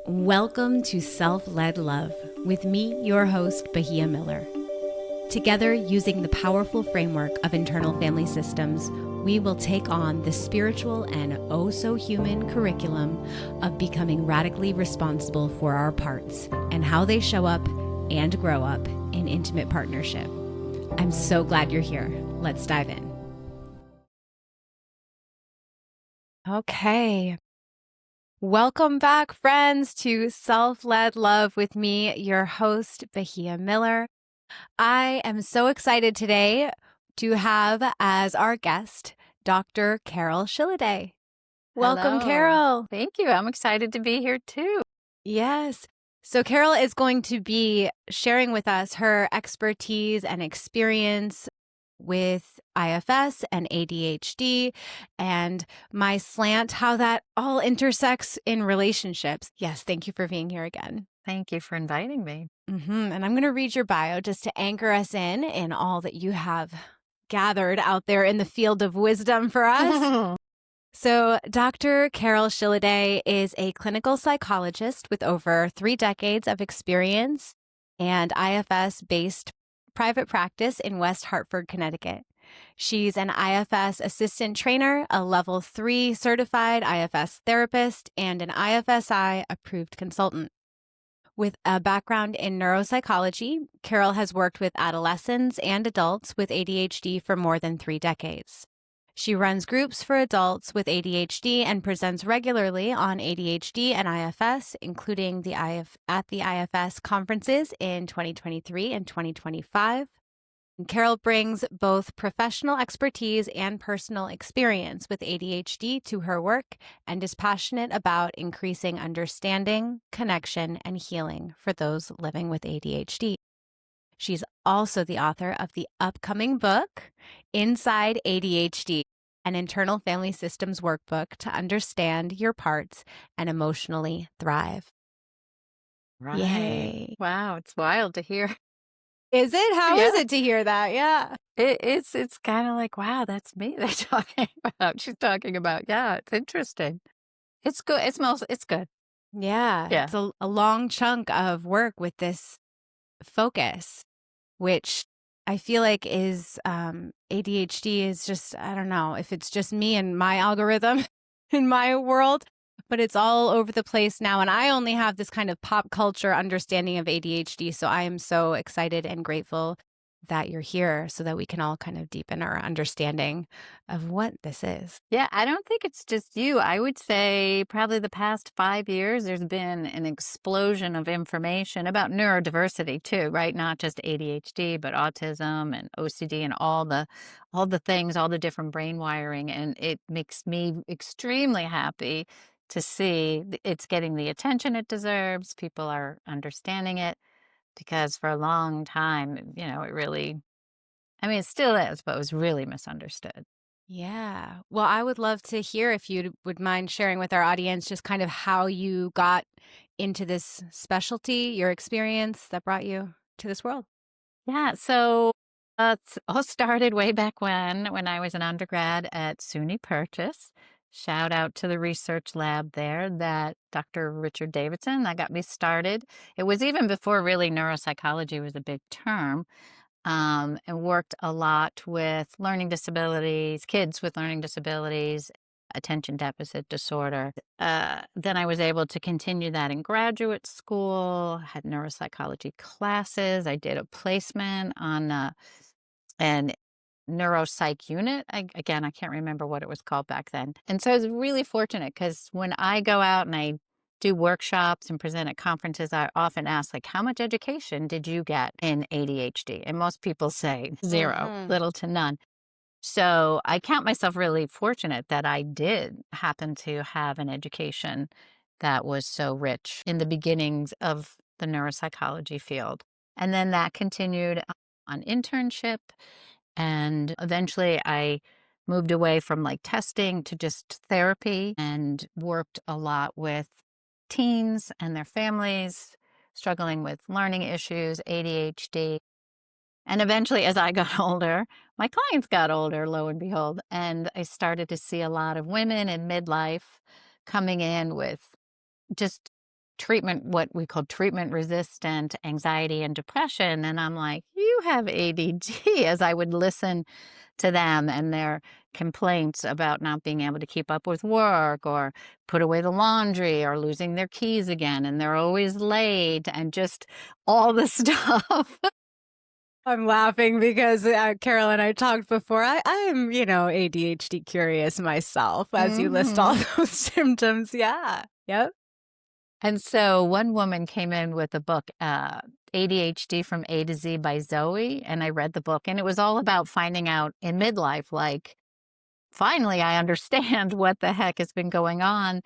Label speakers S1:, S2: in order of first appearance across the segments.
S1: Welcome to Self-Led Love with me, your host, Bahia Miller. Together, using the powerful framework of internal family systems, we will take on the spiritual and oh-so-human curriculum of becoming radically responsible for our parts and how they show up and grow up in intimate partnership. I'm so glad you're here. Let's dive in. Okay. Welcome back, friends, to Self-Led Love with me, your host, Bahia Miller. I am so excited today to have as our guest, Dr. Carol Shilliday. Welcome,
S2: Hello.
S1: Carol.
S2: Thank you. I'm excited to be here too.
S1: Yes. So Carol is going to be sharing with us her expertise and experience with IFS and ADHD and my slant, how that all intersects in relationships. Yes, thank you for being here again.
S2: Thank you for inviting me.
S1: And I'm going to read your bio just to anchor us in all that you have gathered out there in the field of wisdom for us. So Dr. Carol Shilliday is a clinical psychologist with over 3 decades of experience and IFS-based private practice in West Hartford, Connecticut. She's an IFS assistant trainer, a level 3 certified IFS therapist, and an IFSI approved consultant. With a background in neuropsychology, Carol has worked with adolescents and adults with ADHD for more than 3 decades. She runs groups for adults with ADHD and presents regularly on ADHD and IFS, including at the IFS conferences in 2023 and 2025. And Carol brings both professional expertise and personal experience with ADHD to her work and is passionate about increasing understanding, connection, and healing for those living with ADHD. She's also the author of the upcoming book, Inside ADHD, an internal family systems workbook to understand your parts and emotionally thrive.
S2: Right.
S1: Yay.
S2: Wow, it's wild to hear.
S1: Is it? How
S2: Yeah.
S1: is it to hear that? Yeah.
S2: It's kind of like, wow, that's me they're talking about. She's talking about. Yeah, it's interesting. It's good. It's good.
S1: Yeah.
S2: Yeah.
S1: It's a long chunk of work with this focus, which I feel like is ADHD is just, I don't know if it's just me and my algorithm in my world, but it's all over the place now. And I only have this kind of pop culture understanding of ADHD. So I am so excited and grateful that you're here so that we can all kind of deepen our understanding of what this is.
S2: Yeah, I don't think it's just you. I would say probably the past 5 years, there's been an explosion of information about neurodiversity too, right? Not just ADHD, but autism and OCD and all the things, all the different brain wiring. And it makes me extremely happy to see it's getting the attention it deserves. People are understanding it because for a long time, it really, I mean, it still is, but it was really misunderstood.
S1: Yeah. Well, I would love to hear if you would mind sharing with our audience just kind of how you got into this specialty, your experience that brought you to this world.
S2: Yeah, so it all started way back when I was an undergrad at SUNY Purchase. Shout out to the research lab there, that Dr. Richard Davidson, that got me started. It was even before really neuropsychology was a big term, and worked a lot with learning disabilities, kids with learning disabilities, attention deficit disorder. Then I was able to continue that in graduate school, had neuropsychology classes. I did a placement on an neuropsych unit. Again, I can't remember what it was called back then. And so I was really fortunate because when I go out and I do workshops and present at conferences, I often ask, like, how much education did you get in ADHD? And most people say 0, little to none. So I count myself really fortunate that I did happen to have an education that was so rich in the beginnings of the neuropsychology field. And then that continued on internship. And eventually I moved away from like testing to just therapy and worked a lot with teens and their families struggling with learning issues, ADHD. And eventually, as I got older, my clients got older, lo and behold, and I started to see a lot of women in midlife coming in with just what we call treatment resistant anxiety and depression. And I'm like, you have ADD, as I would listen to them and their complaints about not being able to keep up with work or put away the laundry or losing their keys again. And they're always late and just all the stuff.
S1: I'm laughing because Carol and I talked before. I'm, ADHD curious myself as you list all those symptoms. Yeah. Yep.
S2: And so one woman came in with a book, ADHD from A to Z by Zoe. And I read the book, and it was all about finding out in midlife, like, finally, I understand what the heck has been going on,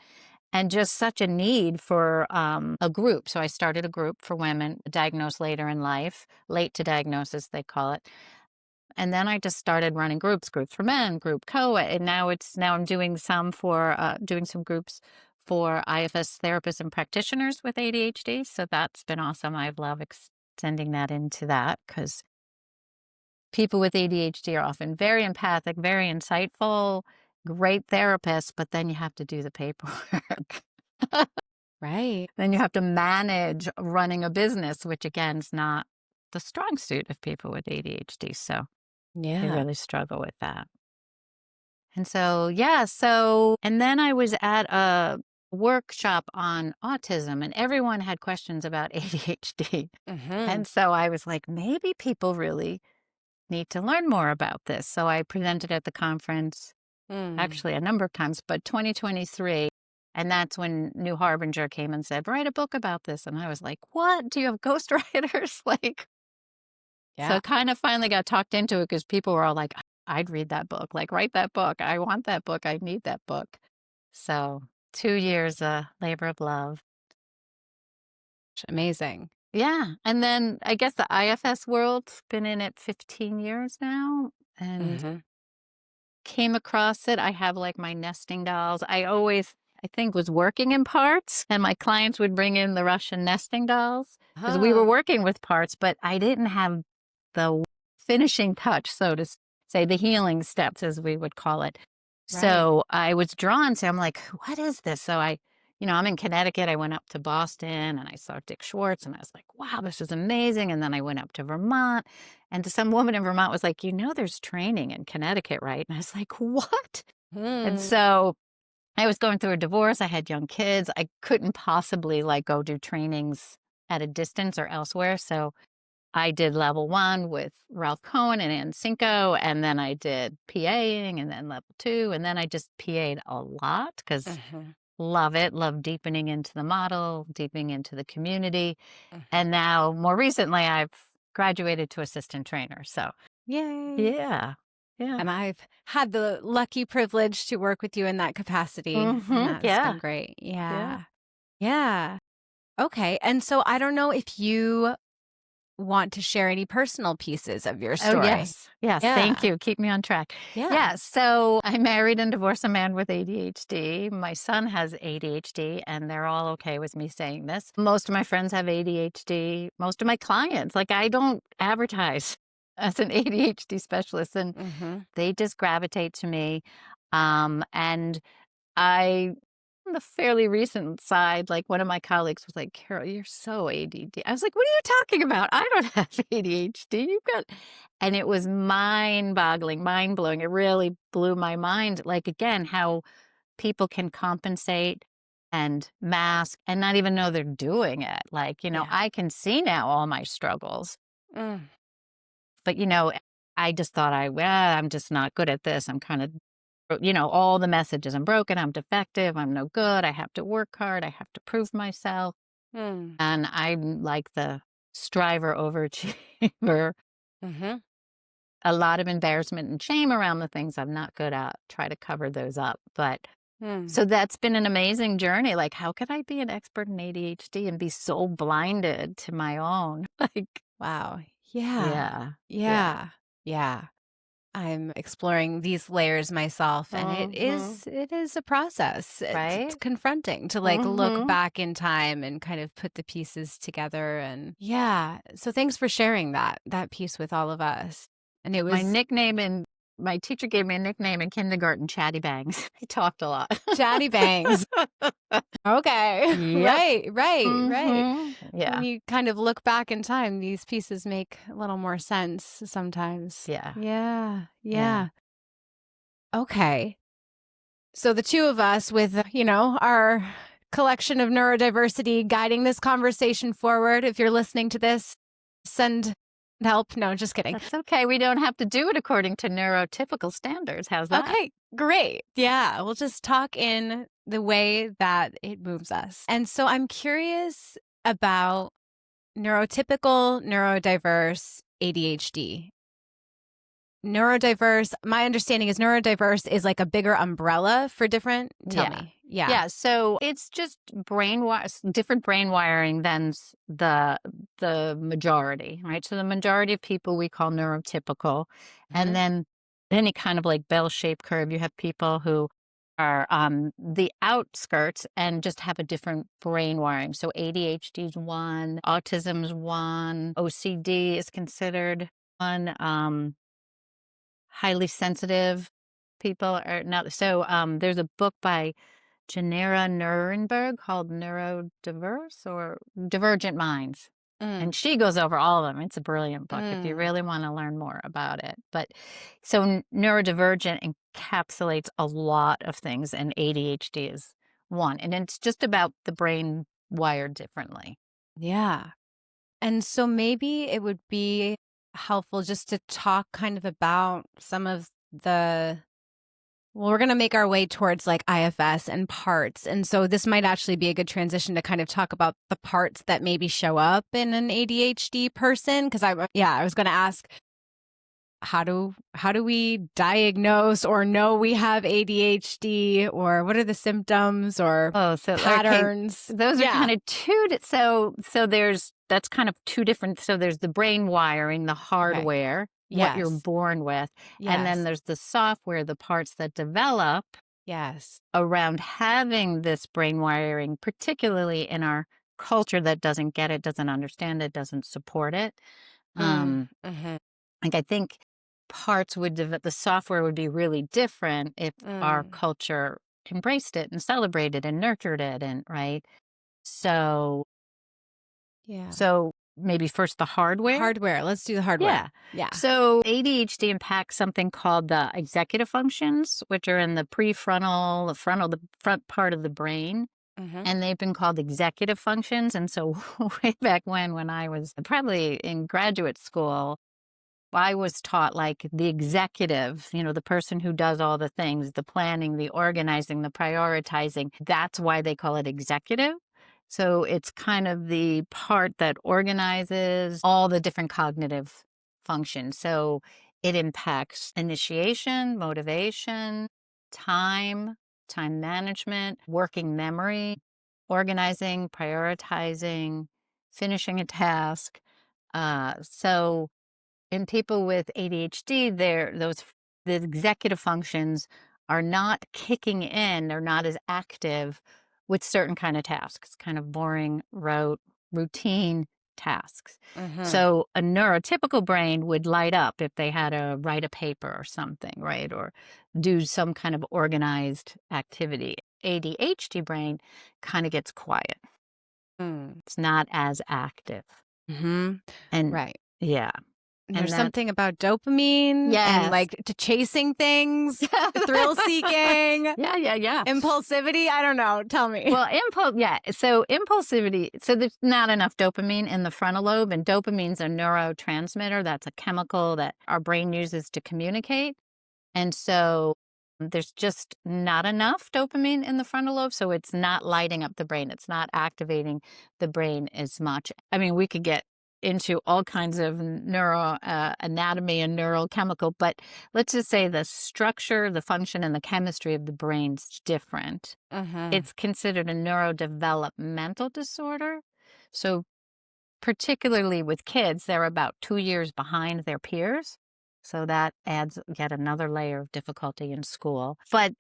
S2: and just such a need for a group. So I started a group for women diagnosed later in life, late to diagnosis, they call it. And then I just started running groups for men, group co-ed. And now I'm doing some groups for IFS therapists and practitioners with ADHD. So that's been awesome. I love extending that into that, because people with ADHD are often very empathic, very insightful, great therapists, but then you have to do the paperwork.
S1: Right.
S2: Then you have to manage running a business, which again is not the strong suit of people with ADHD. So they
S1: Yeah.
S2: really struggle with that. And so, and then I was at a workshop on autism, and everyone had questions about ADHD. And so I was like, maybe people really need to learn more about this. So I presented at the conference, actually a number of times, but 2023. And that's when New Harbinger came and said, write a book about this. And I was like, what? Do you have ghostwriters? So I kind of finally got talked into it, because people were all like, I'd read that book, like, write that book. I want that book. I need that book. So 2 years, labor of love.
S1: Amazing.
S2: Yeah. And then I guess the IFS world's been in it 15 years now, and came across it. I have like my nesting dolls. I think, was working in parts, and my clients would bring in the Russian nesting dolls, because we were working with parts, but I didn't have the finishing touch, so to say, the healing steps, as we would call it.
S1: Right.
S2: So I was drawn to, I'm like, what is this? So I'm in Connecticut. I went up to Boston and I saw Dick Schwartz, and I was like, wow, this is amazing. And then I went up to Vermont, and some woman in Vermont was like, there's training in Connecticut, right? And I was like, what? And so I was going through a divorce. I had young kids. I couldn't possibly go do trainings at a distance or elsewhere. So I did level 1 with Ralph Cohen and Ann Cinco, and then I did PAing, and then level 2, and then I just PA'd a lot, because love it, love deepening into the model, deepening into the community. And now, more recently, I've graduated to assistant trainer. So,
S1: yay.
S2: Yeah.
S1: And I've had the lucky privilege to work with you in that capacity. And that's been great. Yeah. Okay. And so I don't know if you want to share any personal pieces of your story.
S2: Oh, yes. Yes. Thank you. Keep me on track.
S1: Yeah.
S2: So I married and divorced a man with ADHD. My son has ADHD, and they're all okay with me saying this. Most of my friends have ADHD. Most of my clients, I don't advertise as an ADHD specialist, and they just gravitate to me. And I, on the fairly recent side, one of my colleagues was like, Carol, you're so ADD. I was like, what are you talking about? I don't have ADHD. And it was mind-boggling, mind-blowing. It really blew my mind. Again, how people can compensate and mask and not even know they're doing it. I can see now all my struggles. But, I just thought I'm just not good at this. I'm kind of, all the messages. I'm broken. I'm defective. I'm no good. I have to work hard. I have to prove myself. And I'm like the striver, overachiever. A lot of embarrassment and shame around the things I'm not good at. Try to cover those up. But so that's been an amazing journey. How could I be an expert in ADHD and be so blinded to my own?
S1: Wow. Yeah. I'm exploring these layers myself, and it is a process. It's confronting to look back in time and kind of put the pieces together. And so thanks for sharing that piece with all of us. And it was
S2: my nickname in My teacher gave me a nickname in kindergarten, Chatty Bangs. He talked a lot.
S1: Chatty bangs. Okay.
S2: Yep.
S1: Right. When
S2: Yeah.
S1: you kind of look back in time, these pieces make a little more sense sometimes.
S2: Yeah.
S1: Yeah.
S2: Yeah.
S1: Yeah. Okay. So the two of us with, our collection of neurodiversity guiding this conversation forward. If you're listening to this, send help. No, just kidding.
S2: That's okay. We don't have to do it according to neurotypical standards. How's that?
S1: Okay, great. Yeah, we'll just talk in the way that it moves us. And so I'm curious about neurotypical, neurodiverse, ADHD. Neurodiverse, my understanding is neurodiverse is like a bigger umbrella for different. Tell
S2: Yeah.
S1: me. Yeah.
S2: Yeah, so it's just different brain wiring than the majority, right? So the majority of people we call neurotypical, and then any kind of like bell-shaped curve. You have people who are on the outskirts and just have a different brain wiring. So ADHD is one, autism is one, OCD is considered one. Highly sensitive people are not. So there's a book by Janera Nuremberg called Neurodiverse or Divergent Minds. And she goes over all of them. It's a brilliant book if you really want to learn more about it. But so neurodivergent encapsulates a lot of things, and ADHD is one. And it's just about the brain wired differently.
S1: Yeah. And so maybe it would be helpful just to talk kind of about some of we're going to make our way towards like IFS and parts. And so this might actually be a good transition to kind of talk about the parts that maybe show up in an ADHD person. Cause I was going to ask, how do we diagnose or know we have ADHD, or what are the symptoms or patterns?
S2: Okay. Those are kind of two. That's kind of two different. So there's the brain wiring, the hardware, what you're born with. And then there's the software, the parts that develop around having this brain wiring, particularly in our culture that doesn't get it, doesn't understand it, doesn't support it. Like I think parts the software would be really different if our culture embraced it and celebrated and nurtured it, and right. So maybe first the hardware.
S1: Let's do the hardware. Yeah.
S2: So ADHD impacts something called the executive functions, which are in the prefrontal, the front part of the brain. And they've been called executive functions. And so way back when I was probably in graduate school, I was taught like the executive, the person who does all the things, the planning, the organizing, the prioritizing. That's why they call it executive. So it's kind of the part that organizes all the different cognitive functions. So it impacts initiation, motivation, time management, working memory, organizing, prioritizing, finishing a task. So in people with ADHD, the executive functions are not kicking in, they're not as active with certain kind of tasks, kind of boring, routine tasks. So a neurotypical brain would light up if they had to write a paper or something, right? Or do some kind of organized activity. ADHD brain kind of gets quiet. It's not as active. And yeah.
S1: And there's something about dopamine and like to chasing things, thrill seeking.
S2: Yeah.
S1: Impulsivity. I don't know. Tell me.
S2: Well, So impulsivity. So there's not enough dopamine in the frontal lobe, and dopamine's a neurotransmitter. That's a chemical that our brain uses to communicate. And so there's just not enough dopamine in the frontal lobe. So it's not lighting up the brain. It's not activating the brain as much. I mean, we could get into all kinds of neuro anatomy and neurochemical, but let's just say the structure, the function, and the chemistry of the brain's different. It's considered a neurodevelopmental disorder. So particularly with kids, they're about 2 years behind their peers. So that adds yet another layer of difficulty in school. But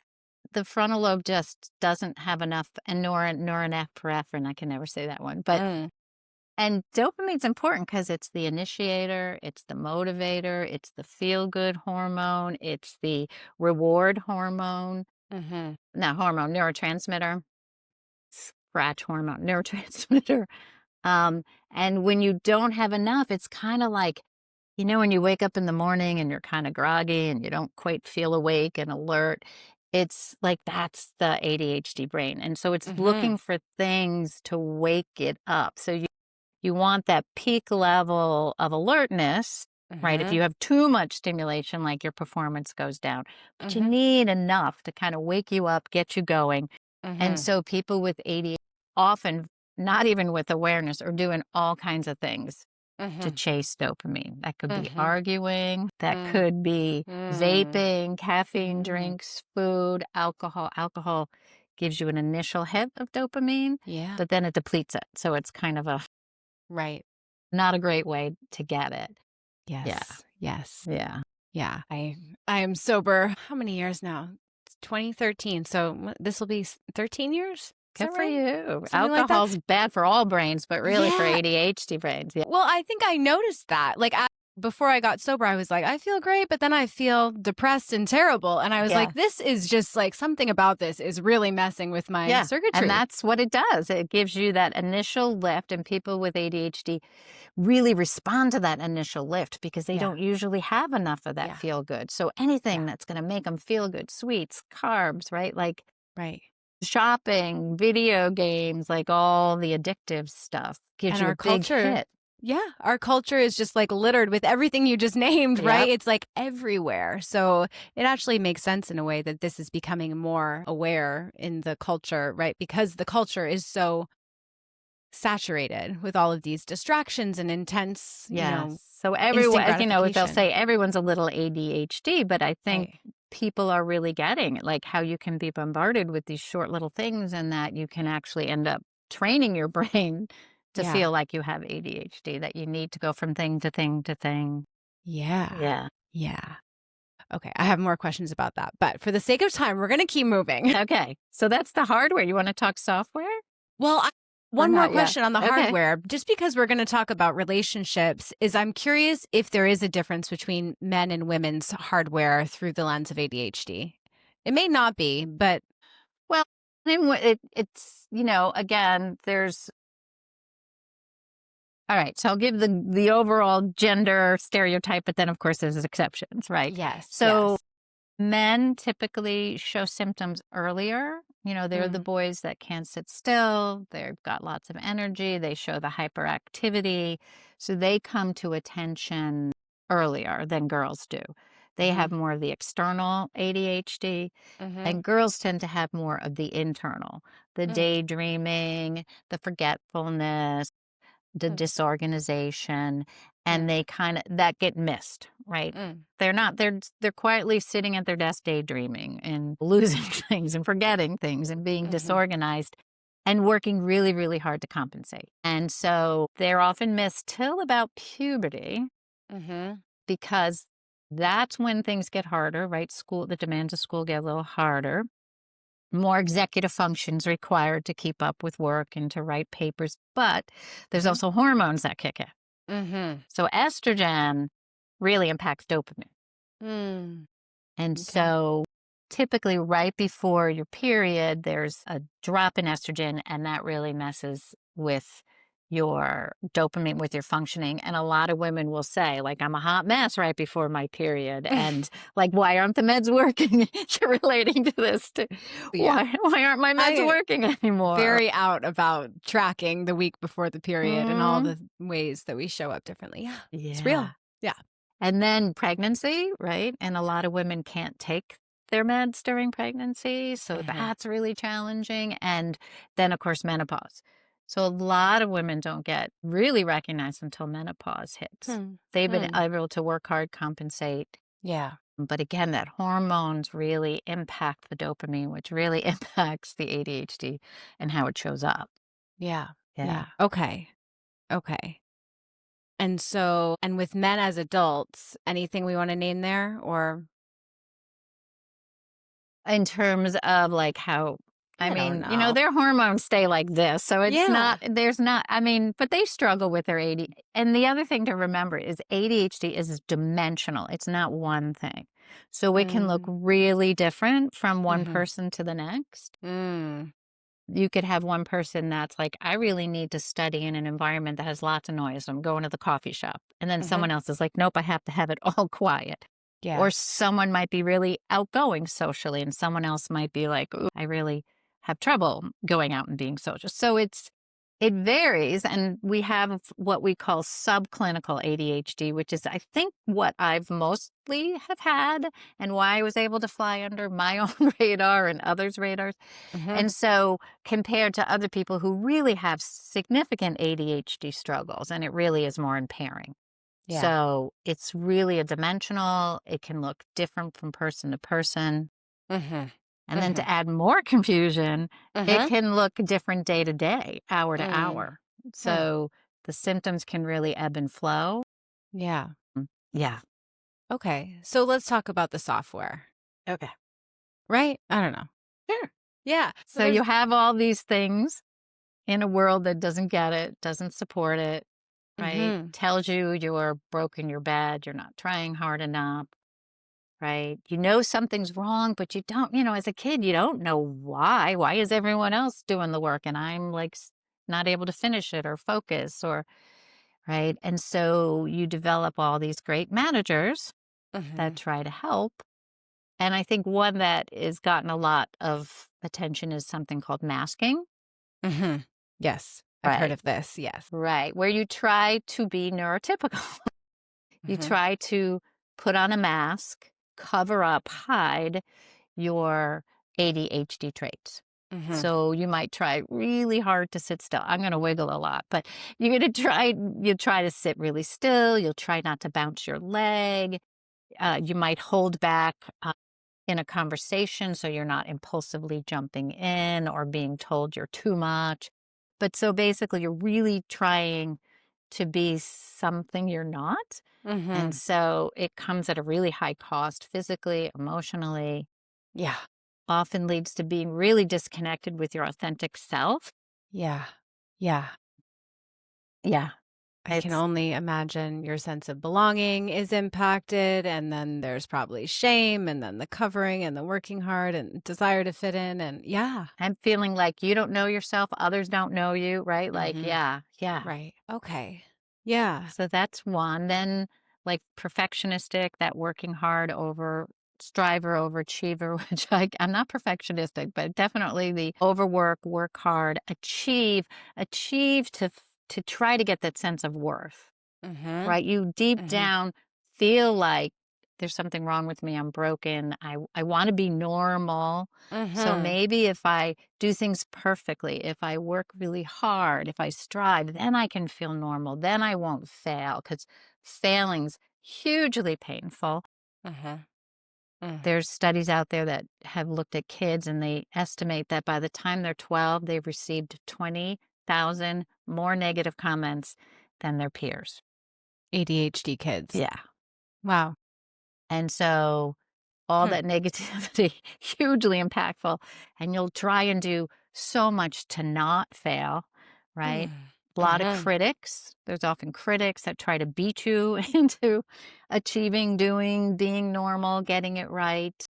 S2: the frontal lobe just doesn't have enough, and norepinephrine, I can never say that one, but And dopamine's important because it's the initiator, it's the motivator, it's the feel-good hormone, it's the reward hormone.
S1: Mm-hmm.
S2: Not hormone, neurotransmitter. Scratch hormone, neurotransmitter. Um, and when you don't have enough, it's kind of like, when you wake up in the morning and you're kind of groggy and you don't quite feel awake and alert, it's like that's the ADHD brain. And so it's
S1: Mm-hmm.
S2: looking for things to wake it up. So you want that peak level of alertness, right? If
S1: Mm-hmm.
S2: you have too much stimulation, like your performance goes down, but you
S1: Mm-hmm.
S2: need enough to kind of wake you up, get you going. And
S1: Mm-hmm.
S2: so people with ADHD often, not even with awareness, are doing all kinds of things to
S1: Mm-hmm.
S2: chase dopamine. That could be
S1: Mm-hmm.
S2: arguing, that
S1: Mm-hmm.
S2: could be vaping, caffeine
S1: Mm-hmm.
S2: drinks, food, alcohol. Alcohol gives you an initial hit of dopamine,
S1: Yeah.
S2: but then it depletes it. So it's kind of
S1: Right.
S2: not a great way to get it. Yeah.
S1: Yes. Yes.
S2: Yeah.
S1: Yeah. I am sober. How many years now? 2013. So this will be 13 years. Is
S2: Good
S1: that
S2: for
S1: right?
S2: you.
S1: Something like that.
S2: Alcohol's bad for all brains, but really for
S1: Yeah.
S2: ADHD brains. Yeah.
S1: Well, I think I noticed that. Like before I got sober, I was like, I feel great, but then I feel depressed and terrible. And I was
S2: Yeah.
S1: like, this is just like something about this is really messing with my
S2: Yeah. And
S1: circuitry.
S2: that's what it does. It gives you that initial lift, and people with ADHD really respond to that initial lift because they
S1: Yeah.
S2: don't usually have enough of that
S1: Yeah.
S2: feel good. So anything
S1: Yeah.
S2: that's going to make them feel good, sweets, carbs, right? Like
S1: Right.
S2: shopping, video games, like all the addictive stuff gives
S1: And
S2: you
S1: our
S2: a big
S1: culture,
S2: hit.
S1: yeah, our culture is just like littered with everything you just named, right?
S2: Yep.
S1: It's like everywhere. So it actually makes sense in a way that this is becoming more aware in the culture, right? Because the culture is so saturated with all of these distractions and intense,
S2: Yes. So
S1: instant
S2: everyone, as you know, they'll
S1: gratification.
S2: say everyone's a little ADHD, but I think
S1: Right.
S2: people are really getting it, like how you can be bombarded with these short little things and that you can actually end up training your brain to
S1: Yeah.
S2: feel like you have ADHD, that you need to go from thing to thing to thing.
S1: Yeah.
S2: Yeah.
S1: Yeah. Okay. I have more questions about that. But for the sake of time, we're going to keep moving.
S2: Okay. So that's the hardware. You want to talk software
S1: Well,
S2: or
S1: one more
S2: not yet?
S1: question on the
S2: Okay.
S1: hardware, just because we're going to talk about relationships, is I'm curious if there is a difference between men and women's hardware through the lens of ADHD. It may not be, but
S2: Well, it's, again, there's all right, so I'll give the overall gender stereotype, but then of course there's exceptions, right?
S1: yes,
S2: So
S1: yes.
S2: men typically show symptoms earlier. They're the
S1: Mm,
S2: boys that can't sit still. They've got lots of energy. They show the hyperactivity. So they come to attention earlier than girls do. They
S1: mm-hmm,
S2: have more of the external ADHD,
S1: mm-hmm,
S2: and girls tend to have more of the internal, the
S1: mm,
S2: daydreaming, the forgetfulness, the
S1: mm,
S2: disorganization, and
S1: mm,
S2: they that get missed, right?
S1: mm,
S2: They're quietly sitting at their desk daydreaming and losing things and forgetting things and being
S1: mm-hmm,
S2: disorganized and working really, really hard to compensate. And so they're often missed till about puberty
S1: mm-hmm,
S2: because that's when things get harder, right? The demands of school get a little harder. More executive functions required to keep up with work and to write papers, but there's
S1: mm-hmm,
S2: also hormones that kick in.
S1: mm-hmm.
S2: So estrogen really impacts dopamine.
S1: Mm,
S2: And
S1: okay.
S2: so typically right before your period, there's a drop in estrogen, and that really messes with your dopamine, with your functioning. And a lot of women will say, like, I'm a hot mess right before my period. And like, why aren't the meds working? You're relating to this too.
S1: Yeah.
S2: Why aren't my meds
S1: I
S2: working anymore?
S1: very out about tracking the week before the period and all
S2: Mm,
S1: the ways that we show up differently. Yeah. It's
S2: yeah.
S1: real. Yeah.
S2: And then pregnancy, right? And a lot of women can't take their meds during pregnancy. So
S1: Mm-hmm.
S2: that's really challenging. And then, of course, menopause. So a lot of women don't get really recognized until menopause hits.
S1: Hmm.
S2: They've been
S1: Hmm.
S2: able to work hard, compensate.
S1: Yeah.
S2: But again, that hormones really impact the dopamine, which really impacts the ADHD and how it shows up.
S1: Yeah.
S2: Yeah.
S1: Yeah. Okay. Okay. And so, and with men as adults, anything we want to name there or?
S2: In terms of like how I
S1: I don't
S2: mean,
S1: know.
S2: their hormones stay like this. So it's
S1: Yeah.
S2: not, there's not, I mean, but they struggle with their ADHD. And the other thing to remember is ADHD is dimensional, it's not one thing. So it can look
S1: Mm.
S2: really different from one
S1: Mhm.
S2: person to the next.
S1: Mm.
S2: You could have one person that's like, I really need to study in an environment that has lots of noise. I'm going to the coffee shop. And then
S1: Mhm.
S2: someone else is like, nope, I have to have it all quiet.
S1: Yeah.
S2: Or someone might be really outgoing socially, and someone else might be like, "Ooh, I really have trouble going out and being social." So it varies, and we have what we call subclinical ADHD, which is, I think, what I've mostly have had, and why I was able to fly under my own radar and others' radars.
S1: Mhm.
S2: And so, compared to other people who really have significant ADHD struggles, and it really is more impairing.
S1: Yeah.
S2: So it's really a dimensional, it can look different from person to person.
S1: Mhm.
S2: And then
S1: Mhm.
S2: to add more confusion, it
S1: Mhm.
S2: can look different day to day, hour to
S1: Mm.
S2: hour.
S1: Hmm.
S2: So the symptoms can really ebb and flow.
S1: Yeah.
S2: Yeah.
S1: Okay. So let's talk about the software,
S2: Okay.
S1: right? I don't know.
S2: Sure.
S1: Yeah. So
S2: So you
S1: there's
S2: have all these things in a world that doesn't get it, doesn't support it, right?
S1: Mhm.
S2: Tells you you're broken, you're bad, you're not trying hard enough. Right? You know something's wrong, but you don't, as a kid, you don't know why. Why is everyone else doing the work and I'm like not able to finish it or focus or, right? And so you develop all these great managers that
S1: Mhm.
S2: try to help. And I think one that has gotten a lot of attention is something called masking.
S1: Mhm. Yes. I've heard
S2: Right.
S1: of this. Yes.
S2: Right. Where you try to be neurotypical. You
S1: Mhm.
S2: try to put on a mask, cover up, hide your ADHD traits.
S1: Mhm.
S2: So you might try really hard to sit still. I'm going to wiggle a lot, but you're going to try, you try to sit really still. You'll try not to bounce your leg. You might hold back in a conversation so you're not impulsively jumping in or being told you're too much. But so basically, you're really trying to be something you're not. And
S1: Mhm.
S2: so it comes at a really high cost physically, emotionally,
S1: Yeah.
S2: often leads to being really disconnected with your authentic self.
S1: Yeah. Yeah.
S2: Yeah.
S1: I can
S2: It's
S1: only imagine your sense of belonging is impacted, and then there's probably shame, and then the covering, and the working hard, and desire to fit in, and yeah.
S2: I'm feeling like you don't know yourself, others don't know you, right? Like,
S1: Mhm.
S2: yeah, yeah.
S1: Right. Okay. Yeah.
S2: So that's one. Then, like perfectionistic, that working hard over striver, overachiever, which I'm not perfectionistic, but definitely the overwork, work hard, achieve to try to get that sense of worth,
S1: Mhm.
S2: right? You deep
S1: Mhm.
S2: down feel like there's something wrong with me. I'm broken. I want to be normal. So
S1: Mhm.
S2: maybe if I do things perfectly, if I work really hard, if I strive, then I can feel normal. Then I won't fail because failing's hugely painful.
S1: Mhm. Mm.
S2: There's studies out there that have looked at kids and they estimate that by the time they're 12, they've received 20,000 more negative comments than their peers.
S1: ADHD kids.
S2: Yeah.
S1: Wow.
S2: And so all
S1: Hmm.
S2: that negativity, hugely impactful. And you'll try and do so much to not fail, right?
S1: Mm.
S2: A lot of
S1: Mhm.
S2: critics. There's often critics that try to beat you into achieving, doing, being normal, getting it right.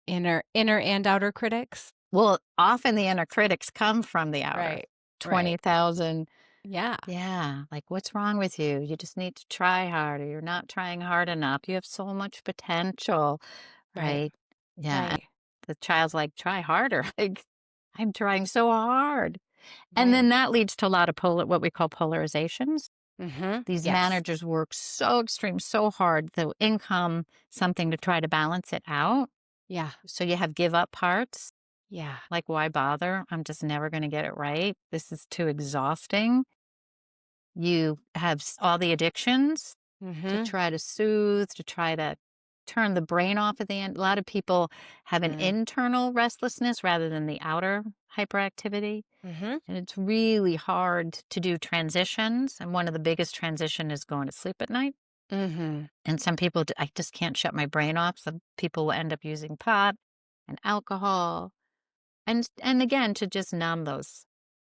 S1: Inner and outer critics?
S2: Well, often the inner critics come from the outer.
S1: Right. Right.
S2: 20,000.
S1: Yeah.
S2: Yeah. Like, what's wrong with you? You just need to try harder. You're not trying hard enough. You have so much potential,
S1: Right.
S2: right? Yeah. And
S1: Right.
S2: the child's like, try harder. Like, I'm trying so hard. And
S1: Right.
S2: then that leads to a lot of what we call polarizations.
S1: Mhm.
S2: These
S1: Yes.
S2: managers work so extreme, so hard, the income, something to try to balance it out.
S1: Yeah.
S2: So you have give up parts.
S1: Yeah.
S2: Like, why bother? I'm just never going to get it right. This is too exhausting. You have all the addictions to
S1: Mhm.
S2: try to soothe, to try to turn the brain off at the end. A lot of people have an
S1: Mm.
S2: internal restlessness rather than the outer hyperactivity.
S1: Mhm.
S2: And it's really hard to do transitions. And one of the biggest transition is going to sleep at night.
S1: Mhm.
S2: And some people, I just can't shut my brain off. Some people will end up using pot and alcohol. And again, to just numb those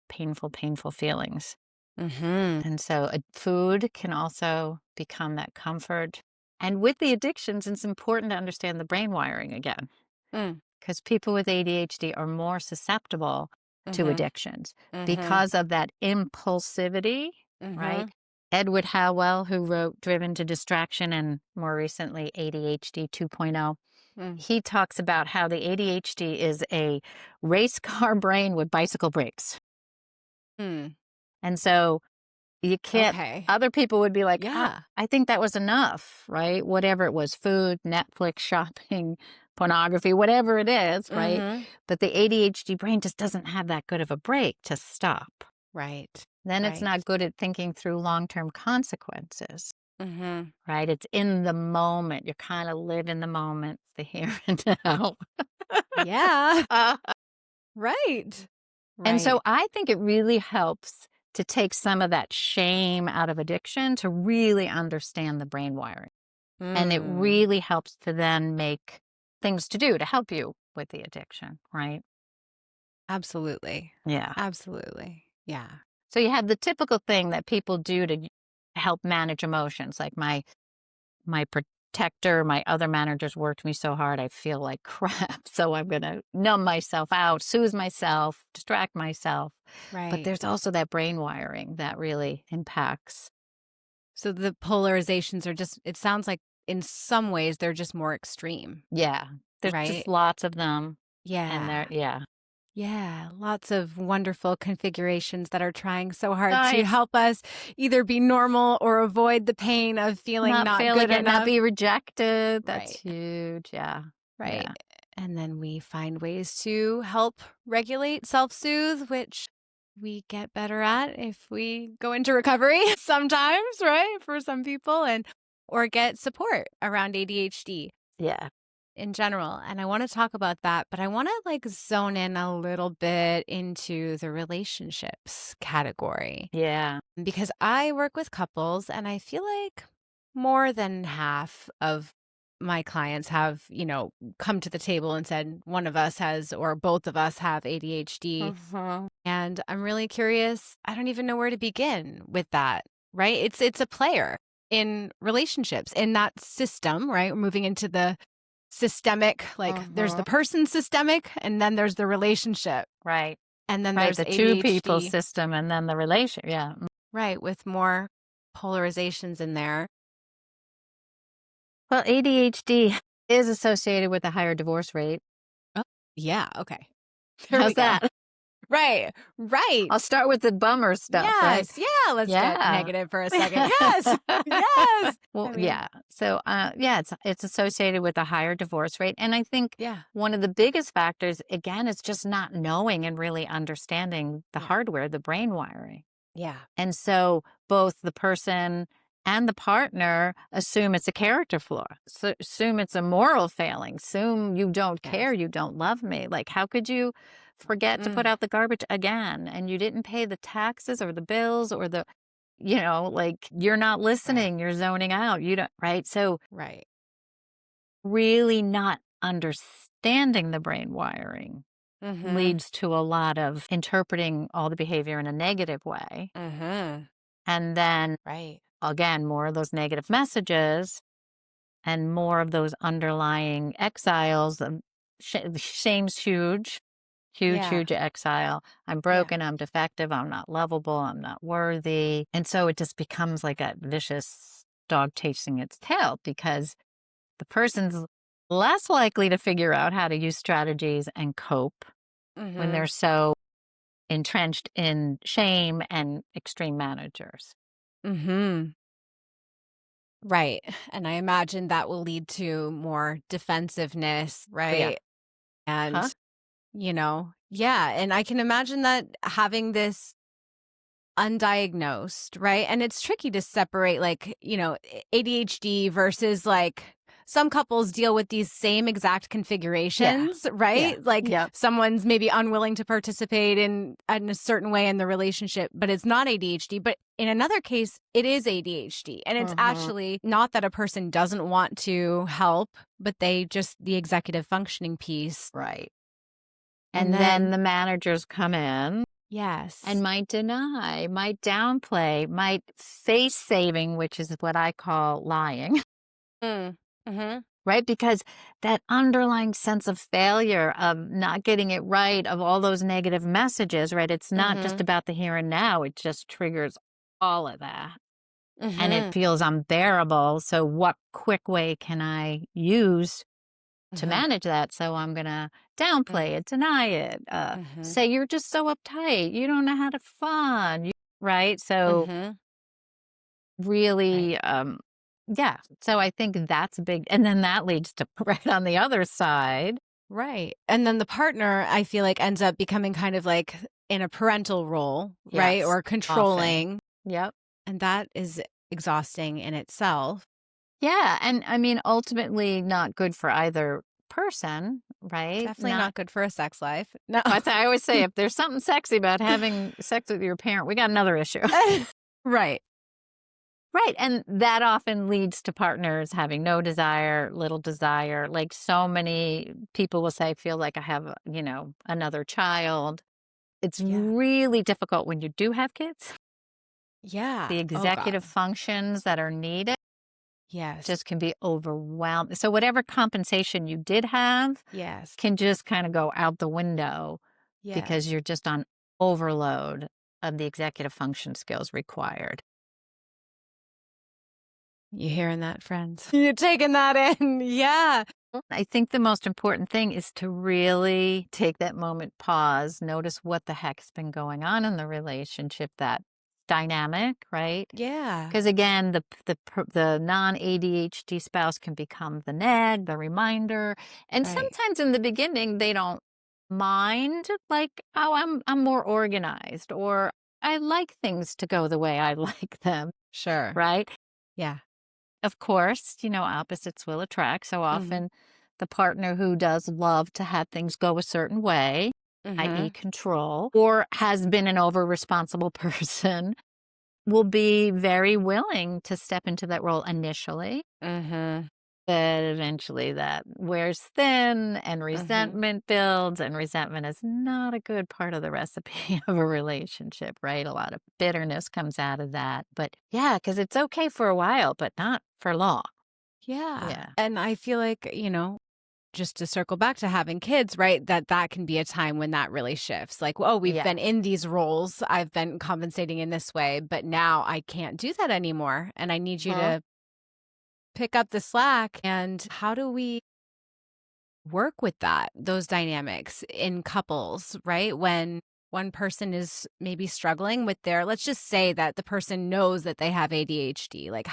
S2: painful, painful feelings.
S1: Mm-hmm.
S2: And so food can also become that comfort. And with the addictions, it's important to understand the brain wiring again,
S1: Mm.
S2: because people with ADHD are more susceptible to
S1: Mm-hmm.
S2: addictions
S1: Mm-hmm.
S2: because of that impulsivity,
S1: Mm-hmm.
S2: right? Edward Howell, who wrote Driven to Distraction and more recently ADHD 2.0,
S1: Mm.
S2: he talks about how the ADHD is a race car brain with bicycle brakes.
S1: Mm.
S2: And so you can't,
S1: Okay.
S2: other people would be like,
S1: Yeah.
S2: I think that was enough, right? Whatever it was, food, Netflix, shopping, pornography, whatever it is, right?
S1: Mm-hmm.
S2: But the ADHD brain just doesn't have that good of a break to stop.
S1: Right.
S2: Then it's
S1: Right.
S2: not good at thinking through long-term consequences,
S1: Mm-hmm.
S2: right? It's in the moment. You kind of live in the moment, the here and now.
S1: Yeah.
S2: Uh,
S1: Right.
S2: And so
S1: Right.
S2: I think it really helps to take some of that shame out of addiction to really understand the brain wiring. And it
S1: Mm.
S2: really helps to then make things to do to help you with the addiction, right?
S1: Absolutely.
S2: Yeah.
S1: Absolutely. Yeah.
S2: So you have the typical thing that people do to help manage emotions, like my protector, my other managers worked me so hard, I feel like crap. So I'm going to numb myself out, soothe myself, distract myself. But
S1: Right.
S2: there's also that brain wiring that really impacts.
S1: So the polarizations are just, it sounds like in some ways they're just more extreme,
S2: Yeah. There's just
S1: right?
S2: lots of them. And
S1: Yeah.
S2: yeah.
S1: Yeah. Lots of wonderful configurations that are trying so hard to
S2: Right.
S1: help us either be normal or avoid the pain of feeling
S2: Not
S1: not good
S2: failing it, not
S1: enough.
S2: be rejected. That's
S1: Right.
S2: huge. Yeah.
S1: Right.
S2: Yeah.
S1: And then we find ways to help regulate, self soothe, which we get better at if we go into recovery sometimes, right? For some people, and or get support around ADHD
S2: Yeah.
S1: in general. And I want to talk about that, but I want to like zone in a little bit into the relationships category
S2: Yeah.
S1: because I work with couples and I feel like more than half of my clients have, come to the table and said one of us has or both of us have ADHD.
S2: Mhm.
S1: And I'm really curious. I don't even know where to begin with that, right? It's a player in relationships in that system, right? We're moving into the systemic, like there's the
S2: Mhm.
S1: person systemic and then there's the relationship
S2: Right.
S1: and then
S2: Right.
S1: there's
S2: The two people
S1: ADHD,
S2: system and then the relation. Yeah.
S1: right, with more polarizations in there.
S2: Well, ADHD is associated with a higher divorce rate.
S1: Oh, yeah, okay. There we
S2: How's
S1: go.
S2: that?
S1: Right, right.
S2: I'll start with the bummer stuff, right?
S1: Yes, yeah, let's get
S2: Yeah.
S1: negative for a second. Yes, yes.
S2: Well,
S1: I mean,
S2: yeah. So, yeah, it's associated with a higher divorce rate, and I think
S1: yeah,
S2: one of the biggest factors, again, is just not knowing and really understanding the
S1: yeah,
S2: hardware, the brain wiring.
S1: yeah,
S2: And so both the person and the partner assume it's a character flaw, so assume it's a moral failing, assume you don't
S1: yes.
S2: care, you don't love me. Like, how could you forget to put
S1: Mm,
S2: out the garbage again and you didn't pay the taxes or the bills or the, like you're not
S1: right,
S2: listening, you're zoning out, you don't, right? So,
S1: right.
S2: really not understanding the brain wiring
S1: Mm-hmm,
S2: leads to a lot of interpreting all the behavior in a negative way.
S1: mm-hmm,
S2: And then
S1: right.
S2: again, more of those negative messages and more of those underlying exiles. Shame's huge, huge,
S1: Yeah,
S2: huge exile. I'm
S1: yeah,
S2: broken. I'm defective. I'm not lovable. I'm not worthy. And so it just becomes like a vicious dog chasing its tail because the person's less likely to figure out how to use strategies and cope when
S1: mm-hmm,
S2: they're so entrenched in shame and extreme managers.
S1: mm-hmm. Right. And I imagine that will lead to more defensiveness,
S2: Oh, yeah.
S1: right?
S2: Huh?
S1: And, yeah. And I can imagine that having this undiagnosed, right? And it's tricky to separate like, ADHD versus like some couples deal with these same exact
S2: Yeah.
S1: configurations,
S2: Yeah.
S1: right? Like
S2: Yep.
S1: someone's maybe unwilling to participate in a certain way in the relationship, but it's not ADHD. But in another case, it is ADHD. And it's
S2: Mhm.
S1: actually not that a person doesn't want to help, but they just the executive functioning piece
S2: Right. And then the managers come in
S1: yes.
S2: and might deny, might downplay, might face saving, which is what I call lying,
S1: Mm-hmm.
S2: right? Because that underlying sense of failure, of not getting it right, of all those negative messages, right? It's not just about the here and now, it just triggers all of that. And it feels unbearable. So, what quick way can I use to manage that? So, I'm going to downplay it, deny it, say you're just so uptight, you don't know how to fun, right? So, really, yeah. So, I think that's big. And then that leads to right on the other side.
S1: Right. And then the partner, I feel like, ends up becoming kind of like in a parental role, right?
S2: Yes,
S1: Or controlling.
S2: Yep.
S1: And that is exhausting in itself.
S2: Yeah. And I mean, ultimately, not good for either person, right?
S1: Definitely not good for a sex life. No.
S2: I always say if there's something sexy about having sex with your parent, we got another issue.
S1: Right.
S2: Right. And that often leads to partners having no desire, little desire. Like so many people will say, I feel like I have, another child. It's really difficult when you do have kids.
S1: Yeah.
S2: The executive functions that are needed
S1: Yes.
S2: just can be overwhelmed. So whatever compensation you did have can just kind of go out the window because you're just on overload of the executive function skills required.
S1: You hearing that, friends? You're taking that in. Yeah.
S2: I think the most important thing is to really take that moment, pause, notice what the heck's been going on in the relationship, that dynamic, right?
S1: Yeah.
S2: Because again, the non-ADHD spouse can become the nag, the reminder, and sometimes in the beginning they don't mind, like, oh, I'm more organized, or I like things to go the way I like them,
S1: Sure.
S2: right?
S1: Yeah.
S2: Of course, opposites will attract. So often the partner who does love to have things go a certain way, i.e. control, or has been an over-responsible person, will be very willing to step into that role initially. But eventually that wears thin and resentment builds, and resentment is not a good part of the recipe of a relationship, right? A lot of bitterness comes out of that. But yeah, because it's okay for a while, but not for long.
S1: Yeah. And I feel like, just to circle back to having kids, right? That can be a time when that really shifts. Like, oh, we've been in these roles. I've been compensating in this way, but now I can't do that anymore. And I need you to pick up the slack. And how do we work with those dynamics in couples, right? When one person is maybe struggling with let's just say that the person knows that they have ADHD. Like,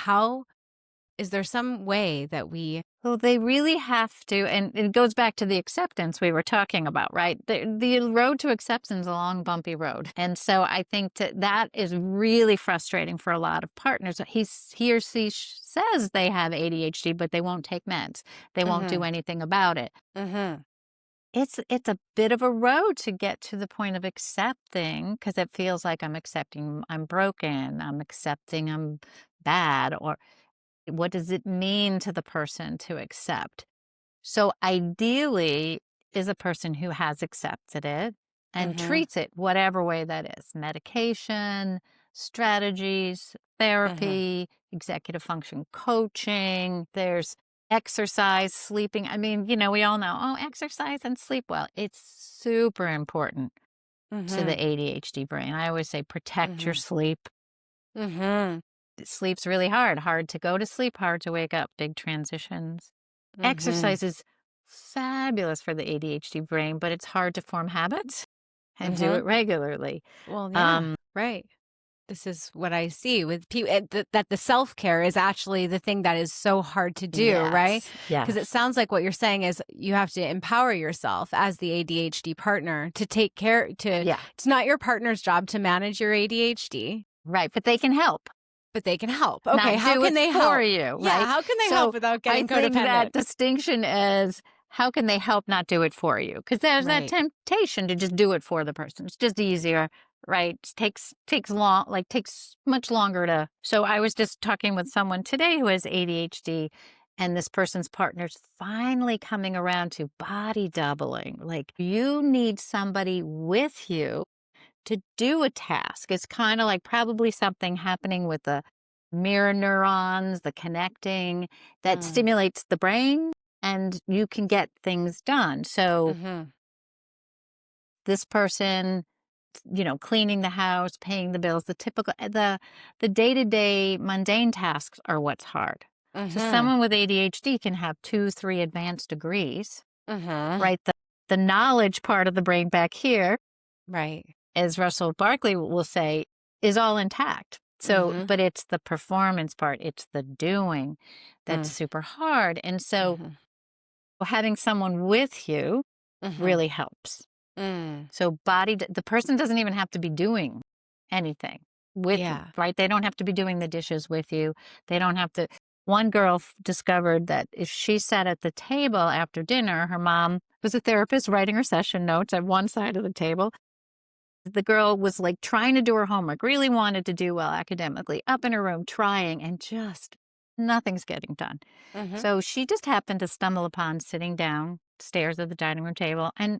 S1: is there some way that
S2: Well, they really have to, and it goes back to the acceptance we were talking about, right? The road to acceptance is a long, bumpy road. And so I think that is really frustrating for a lot of partners. He or she says they have ADHD, but they won't take meds. They won't do anything about it. It's a bit of a road to get to the point of accepting, because it feels like I'm accepting I'm broken, I'm accepting I'm bad, or what does it mean to the person to accept? So ideally is a person who has accepted it and treats it whatever way that is. Medication, strategies, therapy, executive function coaching, there's exercise, sleeping. I mean, we all know, oh, exercise and sleep well. It's super important to the ADHD brain. I always say protect your sleep. Sleep's really hard to go to sleep, hard to wake up, big transitions. Exercise is fabulous for the ADHD brain, but it's hard to form habits and do it regularly.
S1: Well, yeah, right. This is what I see with people, that the self-care is actually the thing that is so hard to do, right? Because it sounds like what you're saying is you have to empower yourself as the ADHD partner to take care, it's not your partner's job to manage your ADHD.
S2: Right, but they can help.
S1: But they can help. Okay, how can they help?
S2: For you,
S1: yeah,
S2: right?
S1: how can they help without getting codependent?
S2: I think that distinction is, how can they help not do it for you? Because there's that temptation to just do it for the person. It's just easier, right? It takes much longer to. So I was just talking with someone today who has ADHD, and this person's partner's finally coming around to body doubling. Like, you need somebody with you to do a task. It's kind of like probably something happening with the mirror neurons, the connecting that stimulates the brain, and you can get things done. So this person, cleaning the house, paying the bills, the typical, the day-to-day mundane tasks are what's hard. So someone with ADHD can have 2, 3 advanced degrees, right? The knowledge part of the brain back here,
S1: Right.
S2: as Russell Barkley will say, is all intact. So, but it's the performance part, it's the doing that's super hard. And so having someone with you really helps. So the person doesn't even have to be doing anything with you, right? They don't have to be doing the dishes with you. They don't have to. One girl discovered that if she sat at the table after dinner, her mom was a therapist writing her session notes at one side of the table. The girl was like trying to do her homework, really wanted to do well academically, up in her room trying, and just nothing's getting done. So she just happened to stumble upon sitting downstairs at the dining room table, and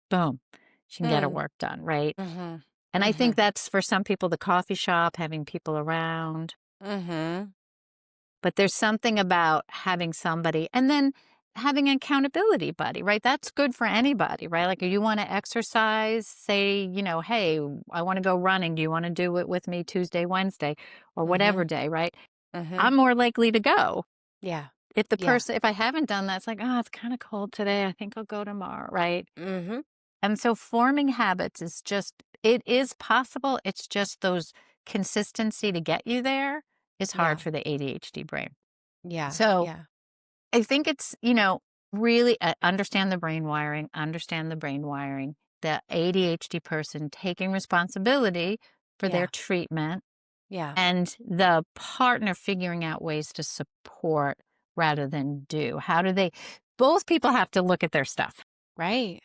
S2: boom, she can get her work done, right? And I think that's for some people, the coffee shop, having people around. But there's something about having somebody, and then having an accountability buddy, right? That's good for anybody, right? Like, you want to exercise, say, hey, I want to go running. Do you want to do it with me Tuesday, Wednesday, or whatever day, right? I'm more likely to go.
S1: Yeah.
S2: If the person, if I haven't done that, it's like, oh, it's kind of cold today. I think I'll go tomorrow, right? And so forming habits it is possible. It's just those consistency to get you there is hard for the ADHD brain. So I think it's, really understand the brain wiring, the ADHD person taking responsibility for their treatment, and the partner figuring out ways to support rather than do. Both people have to look at their stuff.
S1: Right.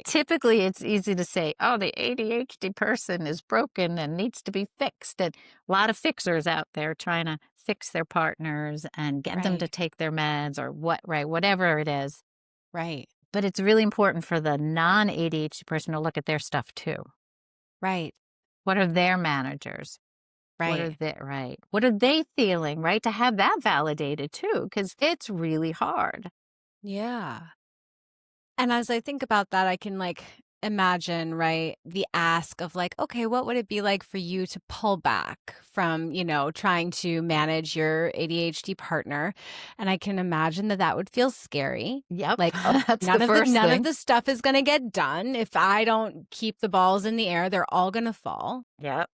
S2: Typically, it's easy to say, oh, the ADHD person is broken and needs to be fixed. And a lot of fixers out there trying to fix their partners and get them to take their meds or whatever it is.
S1: Right.
S2: But it's really important for the non-ADHD person to look at their stuff too.
S1: Right.
S2: What are their managers?
S1: Right.
S2: What are they feeling, right? To have that validated too, because it's really hard.
S1: Yeah. And as I think about that, I can imagine, right, the ask of okay, what would it be like for you to pull back from, trying to manage your ADHD partner? And I can imagine that would feel scary.
S2: Yep.
S1: That's none of the stuff is going to get done. If I don't keep the balls in the air, they're all going to fall.
S2: Yep.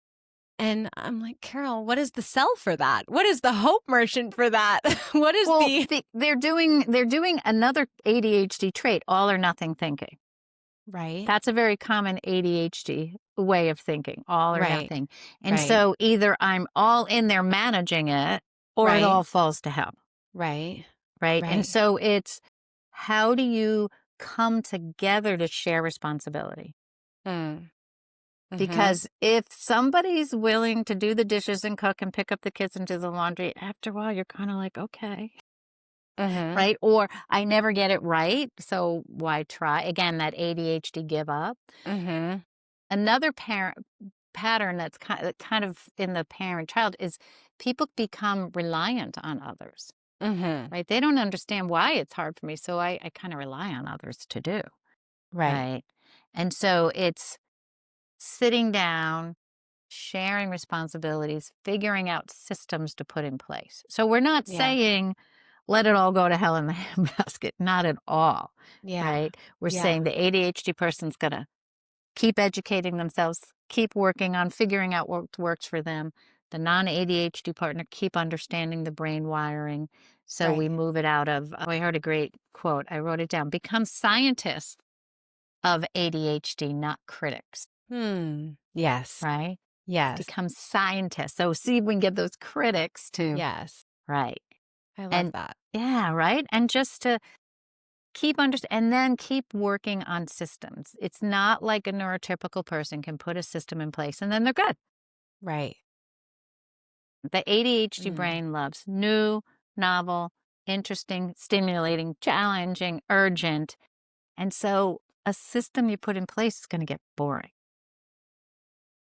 S1: And I'm like, Carol, what is the sell for that? What is the hope merchant for that? What is
S2: they're doing another ADHD trait, all or nothing thinking.
S1: Right.
S2: That's a very common ADHD way of thinking, all or nothing. And so either I'm all in there managing it, or it all falls to hell.
S1: Right.
S2: And so it's, how do you come together to share responsibility? Because if somebody's willing to do the dishes and cook and pick up the kids and do the laundry, after a while, you're kind of like, okay. Right? Or I never get it right, so why try? Again, that ADHD give up. Another pattern that's kind of in the parent-child is people become reliant on others. Right? They don't understand why it's hard for me, so I kind of rely on others to do. Right? And so it's sitting down, sharing responsibilities, figuring out systems to put in place. So we're not saying, let it all go to hell in the handbasket. Not at all. Right? We're saying the ADHD person's going to keep educating themselves, keep working on figuring out what works for them. The non-ADHD partner, keep understanding the brain wiring. So we move it out of, I heard a great quote. I wrote it down. Become scientists of ADHD, not critics.
S1: Yes.
S2: Right?
S1: Yes.
S2: Become scientists. So see if we can get those critics to.
S1: Yes.
S2: Right.
S1: I love that.
S2: Yeah, right? And just to keep and then keep working on systems. It's not like a neurotypical person can put a system in place and then they're good.
S1: Right.
S2: The ADHD brain loves new, novel, interesting, stimulating, challenging, urgent. And so a system you put in place is going to get boring.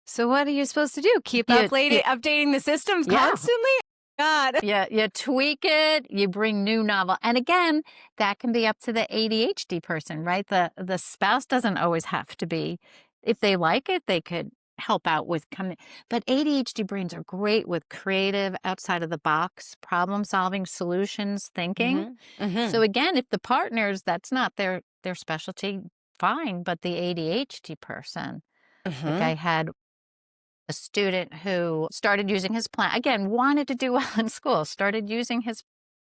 S1: So what are you supposed to do? Keep updating the systems constantly? God.
S2: Yeah, you tweak it, you bring new novel. And again, that can be up to the ADHD person, right? The spouse doesn't always have to be. If they like it, they could help out with coming. But ADHD brains are great with creative, outside of the box, problem solving, solutions, thinking. So again, if the partners, that's not their specialty, fine. But the ADHD person, like I had a student who started using his plan, again, wanted to do well in school, started using his,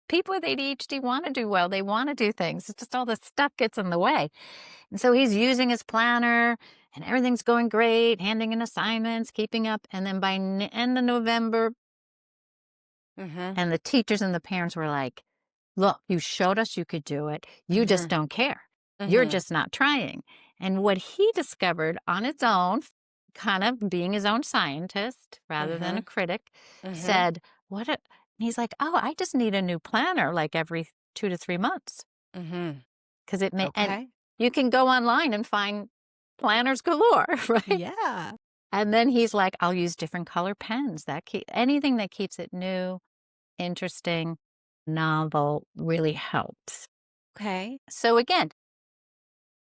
S2: people with ADHD want to do well. They want to do things. It's just all the stuff gets in the way. And so he's using his planner and everything's going great, handing in assignments, keeping up. And then by end of November, and the teachers and the parents were like, look, you showed us you could do it. You just don't care. You're just not trying. And what he discovered on its own, kind of being his own scientist rather than a critic, said, and he's like, oh, I just need a new planner like every 2 to 3 months. Because it may, and you can go online and find planners galore, right?
S1: Yeah.
S2: And then he's like, I'll use different color pens. Anything that keeps it new, interesting, novel really helps.
S1: Okay.
S2: So again,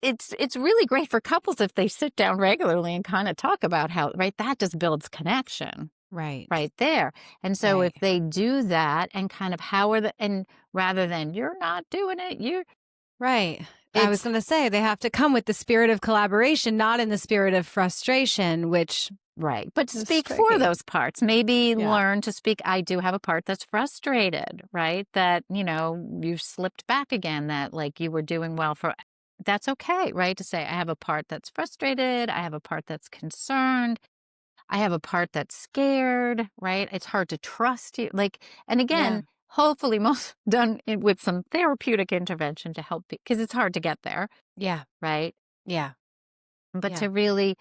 S2: it's really great for couples if they sit down regularly and kind of talk about how, right, that just builds connection
S1: Right
S2: there. And so if they do that and kind of and rather than you're not doing it, you're
S1: right. I was going to say they have to come with the spirit of collaboration, not in the spirit of frustration, which
S2: right. But speak for those parts. Maybe learn to speak. I do have a part that's frustrated, right? That, you slipped back again, that like you were doing well for. That's okay, right? To say, I have a part that's frustrated. I have a part that's concerned. I have a part that's scared, right? It's hard to trust you. And again, hopefully most done with some therapeutic intervention to help, because it's hard to get there.
S1: Yeah.
S2: Right?
S1: Yeah.
S2: But to really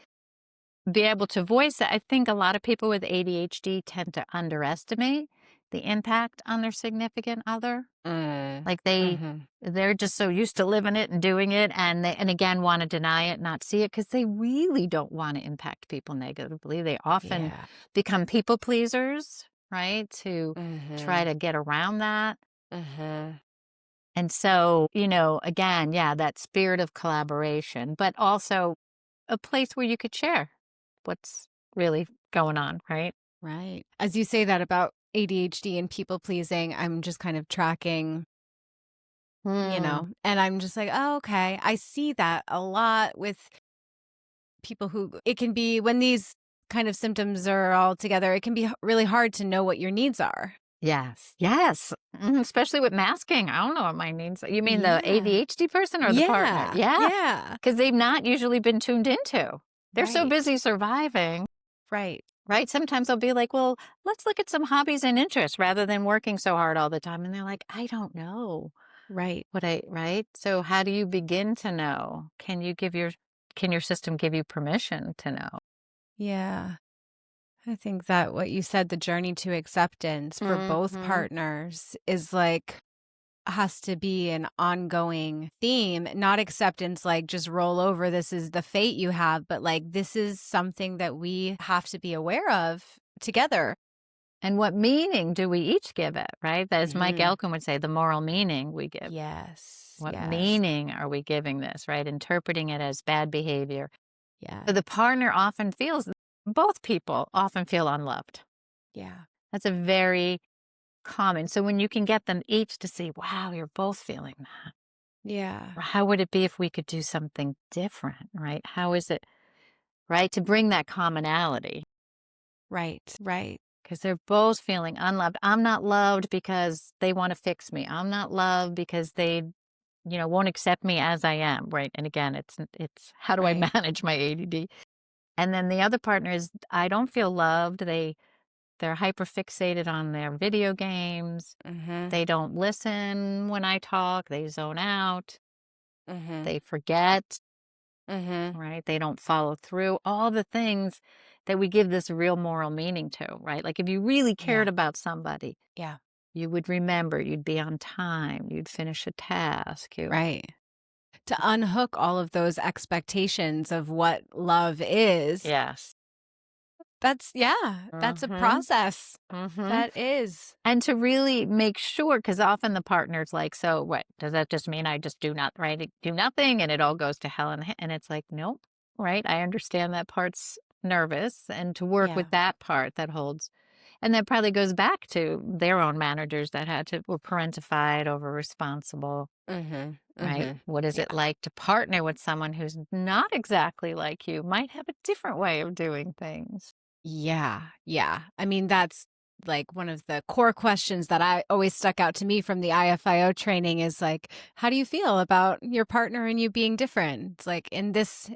S2: be able to voice it, I think a lot of people with ADHD tend to underestimate the impact on their significant other. Like they're just so used to living it and doing it, and again want to deny it, not see it, because they really don't want to impact people negatively. They often become people pleasers, right? To try to get around that. And so, again, that spirit of collaboration, but also a place where you could share what's really going on, right?
S1: Right. As you say that about ADHD and people pleasing, I'm just kind of tracking, and I'm just like, oh, okay. I see that a lot with people who, it can be when these kind of symptoms are all together, it can be really hard to know what your needs are.
S2: Yes. Especially with masking. I don't know what my needs are. You mean the ADHD person or the partner?
S1: Yeah.
S2: Because they've not usually been tuned into. They're so busy surviving.
S1: Right.
S2: Sometimes I'll be like, well, let's look at some hobbies and interests rather than working so hard all the time. And they're like, I don't know.
S1: Right.
S2: Right? So how do you begin to know? Can your system give you permission to know?
S1: Yeah. I think that what you said, the journey to acceptance for both partners is has to be an ongoing theme, not acceptance like just roll over, this is the fate you have, but this is something that we have to be aware of together.
S2: And what meaning do we each give it, right? As Mike Elkin would say, the moral meaning we give.
S1: Yes.
S2: What meaning are we giving this, right? Interpreting it as bad behavior.
S1: Yeah.
S2: So the partner both people often feel unloved.
S1: Yeah.
S2: That's a very common. So when you can get them each to see, wow, you're both feeling that.
S1: Yeah.
S2: How would it be if we could do something different, right? How is it, right? To bring that commonality.
S1: Right.
S2: Because they're both feeling unloved. I'm not loved because they want to fix me. I'm not loved because they, won't accept me as I am, right? And again, it's how do I manage my ADD? And then the other partner is, I don't feel loved. They're hyperfixated on their video games. They don't listen when I talk. They zone out. They forget, right? They don't follow through. All the things that we give this real moral meaning to, right? Like if you really cared about somebody, You would remember, you'd be on time, you'd finish a task.
S1: Right. To unhook all of those expectations of what love is,
S2: Yes.
S1: that's a
S2: Mm-hmm.
S1: process.
S2: Mm-hmm.
S1: That is.
S2: And to really make sure, because often the partner's like, so what? Does that just mean I just do not, right? Do nothing and it all goes to hell and it's like, nope, right? I understand that part's nervous, and to work
S1: Yeah.
S2: with that part that holds. And that probably goes back to their own managers that were parentified, over responsible,
S1: Mhm.
S2: right?
S1: Mhm.
S2: What is
S1: Yeah.
S2: it like to partner with someone who's not exactly like you, might have a different way of doing things?
S1: Yeah. Yeah. I mean, that's like one of the core questions that I always stuck out to me from the IFIO training is like, how do you feel about your partner and you being different? It's like in this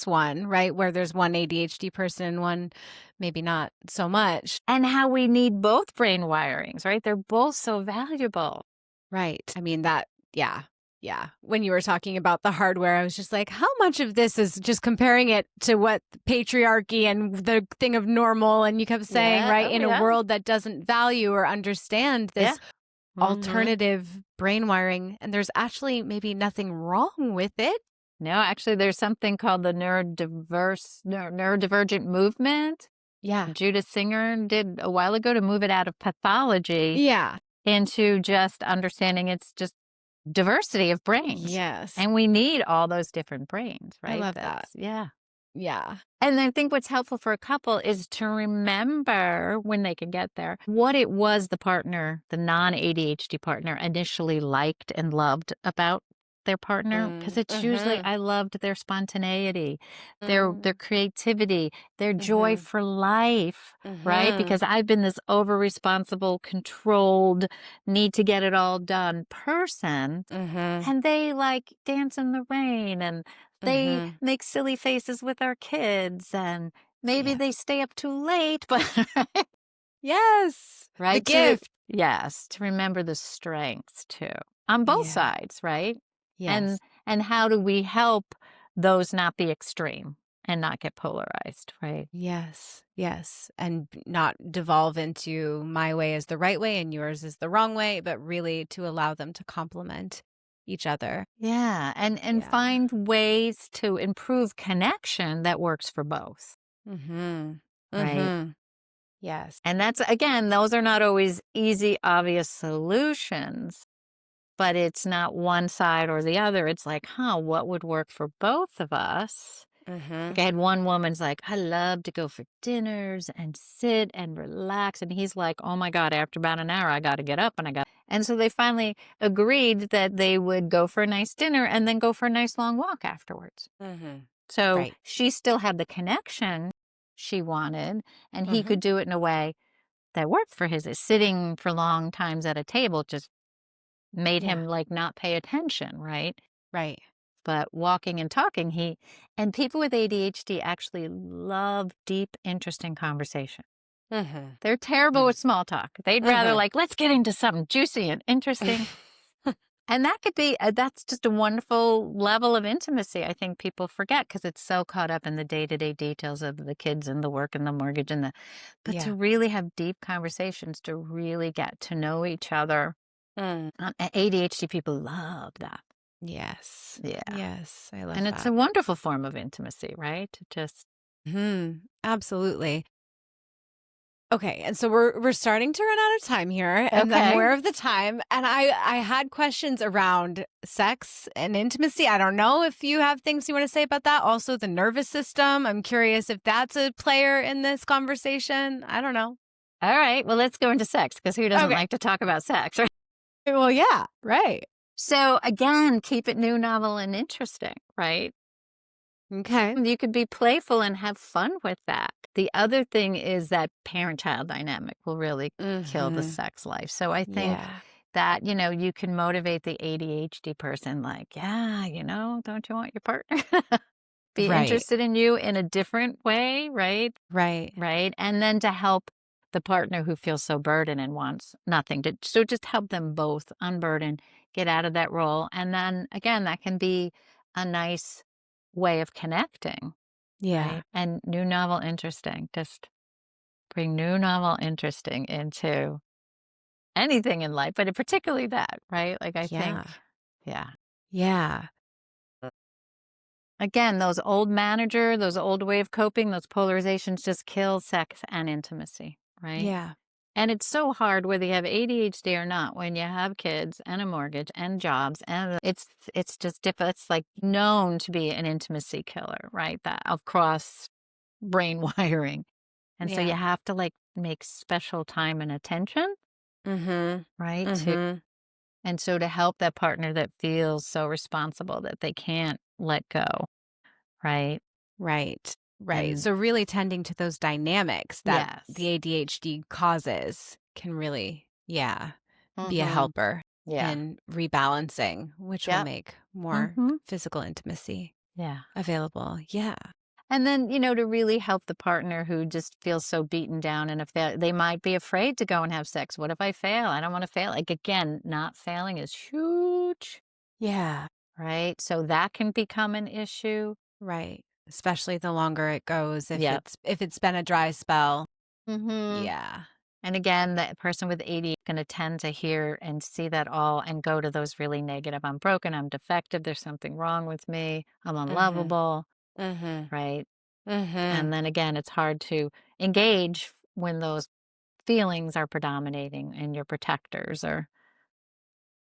S1: one, right, where there's one ADHD person, one maybe not so much.
S2: And how we need both brain wirings, right? They're both so valuable.
S1: Right. I mean, that, yeah. Yeah. When you were talking about the hardware, I was just like, how much of this is just comparing it to what patriarchy and the thing of normal? And you kept saying,
S2: Yeah.
S1: right,
S2: Oh,
S1: in a
S2: yeah.
S1: world that doesn't value or understand
S2: Yeah.
S1: this
S2: Hmm.
S1: alternative brain wiring. And there's actually maybe nothing wrong with it.
S2: No, actually, there's something called the neurodivergent movement.
S1: Yeah.
S2: Judith Singer did a while ago to move it out of pathology
S1: Yeah.
S2: into just understanding it's just diversity of brains.
S1: Yes.
S2: And we need all those different brains,
S1: I
S2: right?
S1: love that.
S2: Yeah.
S1: Yeah.
S2: And I think what's helpful for a couple is to remember, when they can get there, what it was the partner, the non-ADHD partner, initially liked and loved about their partner. Because it's usually,
S1: Mm-hmm.
S2: I loved their spontaneity, their
S1: Mm-hmm.
S2: creativity, their joy
S1: Mm-hmm.
S2: for life, right?
S1: Mm-hmm.
S2: Because I've been this over responsible, controlled, need to get it all done person.
S1: Mm-hmm.
S2: And they like dance in the rain, and they
S1: Mm-hmm.
S2: make silly faces with our kids, and maybe
S1: Yeah.
S2: they stay up too late, but
S1: Yes. The
S2: right,
S1: gift.
S2: yes, to remember the strengths too, on both
S1: Yeah.
S2: sides, right?
S1: Yes.
S2: And how do we help those not be extreme and not get polarized, right?
S1: Yes. Yes. And not devolve into my way is the right way and yours is the wrong way, but really to allow them to complement each other.
S2: Yeah, and
S1: Yeah.
S2: find ways to improve connection that works for both,
S1: Mhm.
S2: right?
S1: Mhm. Yes.
S2: And that's, again, those are not always easy, obvious solutions, but it's not one side or the other. It's like, what would work for both of us? Like
S1: Mhm.
S2: I had one woman's like, I love to go for dinners and sit and relax. And he's like, oh my God, after about an hour, I got to get up and I got. And so they finally agreed that they would go for a nice dinner and then go for a nice long walk afterwards.
S1: Mhm.
S2: So
S1: Right.
S2: she still had the connection she wanted, and he
S1: Mhm.
S2: could do it in a way that worked for his. Sitting for long times at a table just made
S1: Yeah.
S2: him like not pay attention, right?
S1: Right.
S2: But walking and talking, and people with ADHD actually love deep, interesting conversation.
S1: Mhm.
S2: They're terrible
S1: Mhm.
S2: with small talk. They'd rather
S1: Mhm.
S2: like, let's get into something juicy and interesting. And that could be, that's just a wonderful level of intimacy. I think people forget because it's so caught up in the day-to-day details of the kids and the work and the mortgage but to
S1: Yeah.
S2: really have deep conversations, to really get to know each other.
S1: Mm.
S2: ADHD people love that.
S1: Yes.
S2: Yeah.
S1: Yes. I love
S2: And it's
S1: that.
S2: a wonderful form of intimacy, right? To just,
S1: Mhm. Absolutely. Okay, and so we're starting to run out of time here, and I'm
S2: okay.
S1: aware of the time. And I had questions around sex and intimacy. I don't know if you have things you want to say about that. Also, the nervous system. I'm curious if that's a player in this conversation. I don't know.
S2: All right. Well, let's go into sex because who doesn't
S1: Okay.
S2: like to talk about sex, right?
S1: Well, yeah, right.
S2: So again, keep it new, novel, and interesting, right?
S1: Okay.
S2: You could be playful and have fun with that. The other thing is that parent-child dynamic will really kill the
S1: Mm-hmm.
S2: sex life. So I think
S1: Yeah.
S2: that, you can motivate the ADHD person like, yeah, don't you want your partner be
S1: Right.
S2: interested in you in a different way, right?
S1: Right.
S2: Right. And then to help the partner who feels so burdened and wants nothing to, so just help them both unburden, get out of that role. And then again, that can be a nice way of connecting,
S1: Yeah.
S2: right? And new novel interesting, just bring new novel interesting into anything in life, but particularly that, right? Like, I think,
S1: Yeah.
S2: yeah.
S1: Yeah.
S2: Again, those those old way of coping, those polarizations just kill sex and intimacy, right?
S1: Yeah.
S2: And it's so hard whether you have ADHD or not when you have kids and a mortgage and jobs and it's just different. It's like known to be an intimacy killer, right? That across brain wiring. And so you
S1: Yeah.
S2: have to like make special time and attention,
S1: Mhm.
S2: right?
S1: Mhm.
S2: And so to help that partner that feels so responsible that they can't let go, right?
S1: Right. Right.
S2: And
S1: So really tending to those dynamics that the
S2: yes.
S1: ADHD causes can really, yeah, be a
S2: Mhm.
S1: helper
S2: Yeah.
S1: in rebalancing, which will
S2: Yep.
S1: make more
S2: Mhm.
S1: physical intimacy
S2: Yeah.
S1: available. Yeah.
S2: And then, to really help the partner who just feels so beaten down and if they might be afraid to go and have sex. What if I fail? I don't want to fail. Like again, not failing is huge,
S1: Yeah.
S2: right? So that can become an issue.
S1: Right. Especially the longer it goes,
S2: Yep.
S1: if it's been a dry spell.
S2: Mhm.
S1: Yeah.
S2: And again, that person with AD is going to tend to hear and see that all and go to those really negative. I'm broken, I'm defective, there's something wrong with me, I'm
S1: Mhm.
S2: unlovable,
S1: Mhm.
S2: right?
S1: Mhm.
S2: And then again, it's hard to engage when those feelings are predominating and your protectors or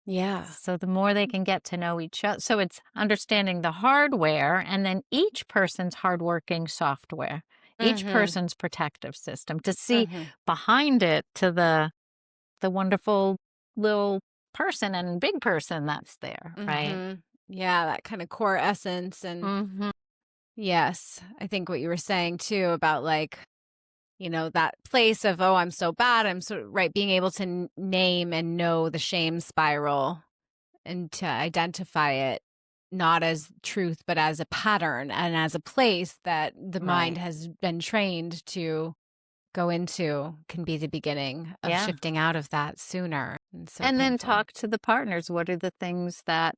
S1: Yeah.
S2: so the more they can get to know each other. So it's understanding the hardware and then each person's hardworking software, each
S1: Mhm.
S2: person's protective system to see
S1: Mhm.
S2: behind it to the wonderful little person and big person that's there, right?
S1: Mhm. Yeah, that kind of core essence. And
S2: Mhm.
S1: yes, I think what you were saying too about like, that place of, oh, I'm so bad. I'm so right. Being able to name and know the shame spiral and to identify it not as truth, but as a pattern and as a place that the mind
S2: Right.
S1: has been trained to go into can be the beginning of
S2: Yeah.
S1: shifting out of that sooner. And so
S2: And then
S1: painful.
S2: talk to the partners. What are the things that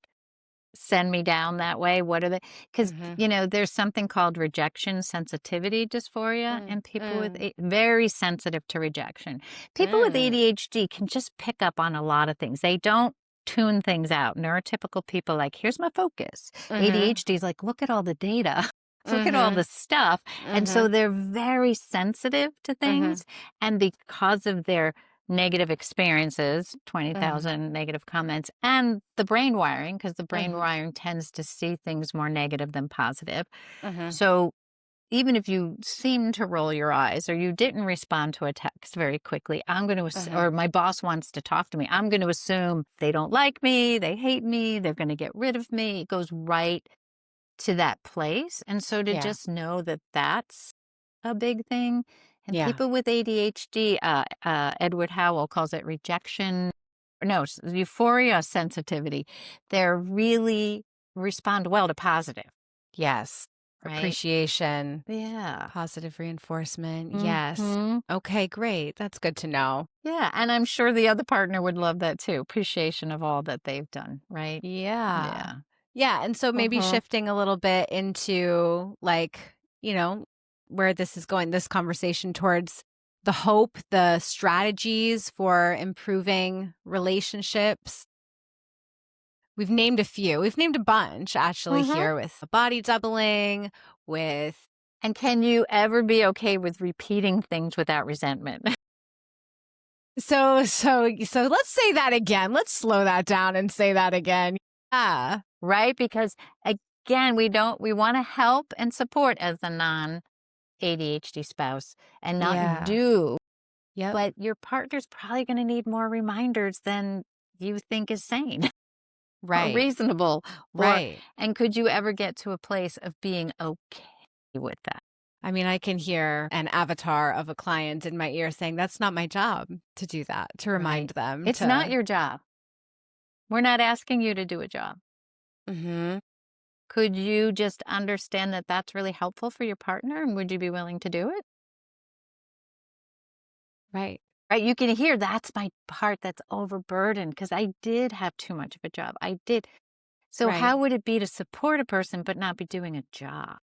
S2: send me down that way? What are they? Because,
S1: Mm-hmm.
S2: there's something called rejection sensitivity dysphoria,
S1: Mm,
S2: and people with
S1: mm,
S2: very sensitive to rejection. People with
S1: mm,
S2: ADHD can just pick up on a lot of things. They don't tune things out. Neurotypical people, like, here's my focus.
S1: mm-hmm.
S2: ADHD is like, look at all the data. Look at all
S1: Mm-hmm.
S2: the stuff. And so
S1: Mm-hmm.
S2: they're very sensitive to
S1: Mm-hmm.
S2: things. And because of their negative experiences,
S1: Mm-hmm.
S2: 20,000 negative comments, and the brain wiring, because the brain
S1: Mm-hmm.
S2: wiring tends to see things more negative than positive.
S1: Mm-hmm.
S2: So even if you seem to roll your eyes or you didn't respond to a text very quickly,
S1: Mm-hmm.
S2: or my boss wants to talk to me, I'm going to assume they don't like me, they hate me, they're going to get rid of me. It goes right to that place. And so to
S1: Yeah.
S2: just know that that's a big thing. And
S1: Yeah.
S2: people with ADHD, Edward Howell calls it rejection, no, euphoria sensitivity. They're really respond well to positive,
S1: Yes.
S2: right?
S1: Appreciation,
S2: Yeah.
S1: positive reinforcement. Yes.
S2: Hmm.
S1: Okay, great. That's good to know.
S2: Yeah. And I'm sure the other partner would love that too. Appreciation of all that they've done, right?
S1: Yeah.
S2: Yeah.
S1: Yeah. And so maybe
S2: Uh-huh.
S1: shifting a little bit into like, where this is going, this conversation towards the hope, the strategies for improving relationships. We've named a few. We've named a bunch actually
S2: Hmm.
S1: here with body doubling, with
S2: And can you ever be okay with repeating things without resentment?
S1: so let's say that again. Let's slow that down and say that again. Yeah.
S2: Right? Because again, we want to help and support as a non ADHD spouse and not
S1: Yeah.
S2: do,
S1: Yep.
S2: but your partner's probably going to need more reminders than you think is sane or
S1: Right.
S2: reasonable or
S1: Right.
S2: and could you ever get to a place of being okay with that?
S1: I mean, I can hear an avatar of a client in my ear saying, that's not my job to do that, to remind
S2: Right.
S1: them
S2: It's not
S1: to.
S2: your job. We're not asking you to do a job.
S1: Hmm.
S2: Could you just understand that that's really helpful for your partner and would you be willing to do it?
S1: Right.
S2: Right, you can hear that's my part that's overburdened because I did have too much of a job. I did. So
S1: Right.
S2: how would it be to support a person but not be doing a job?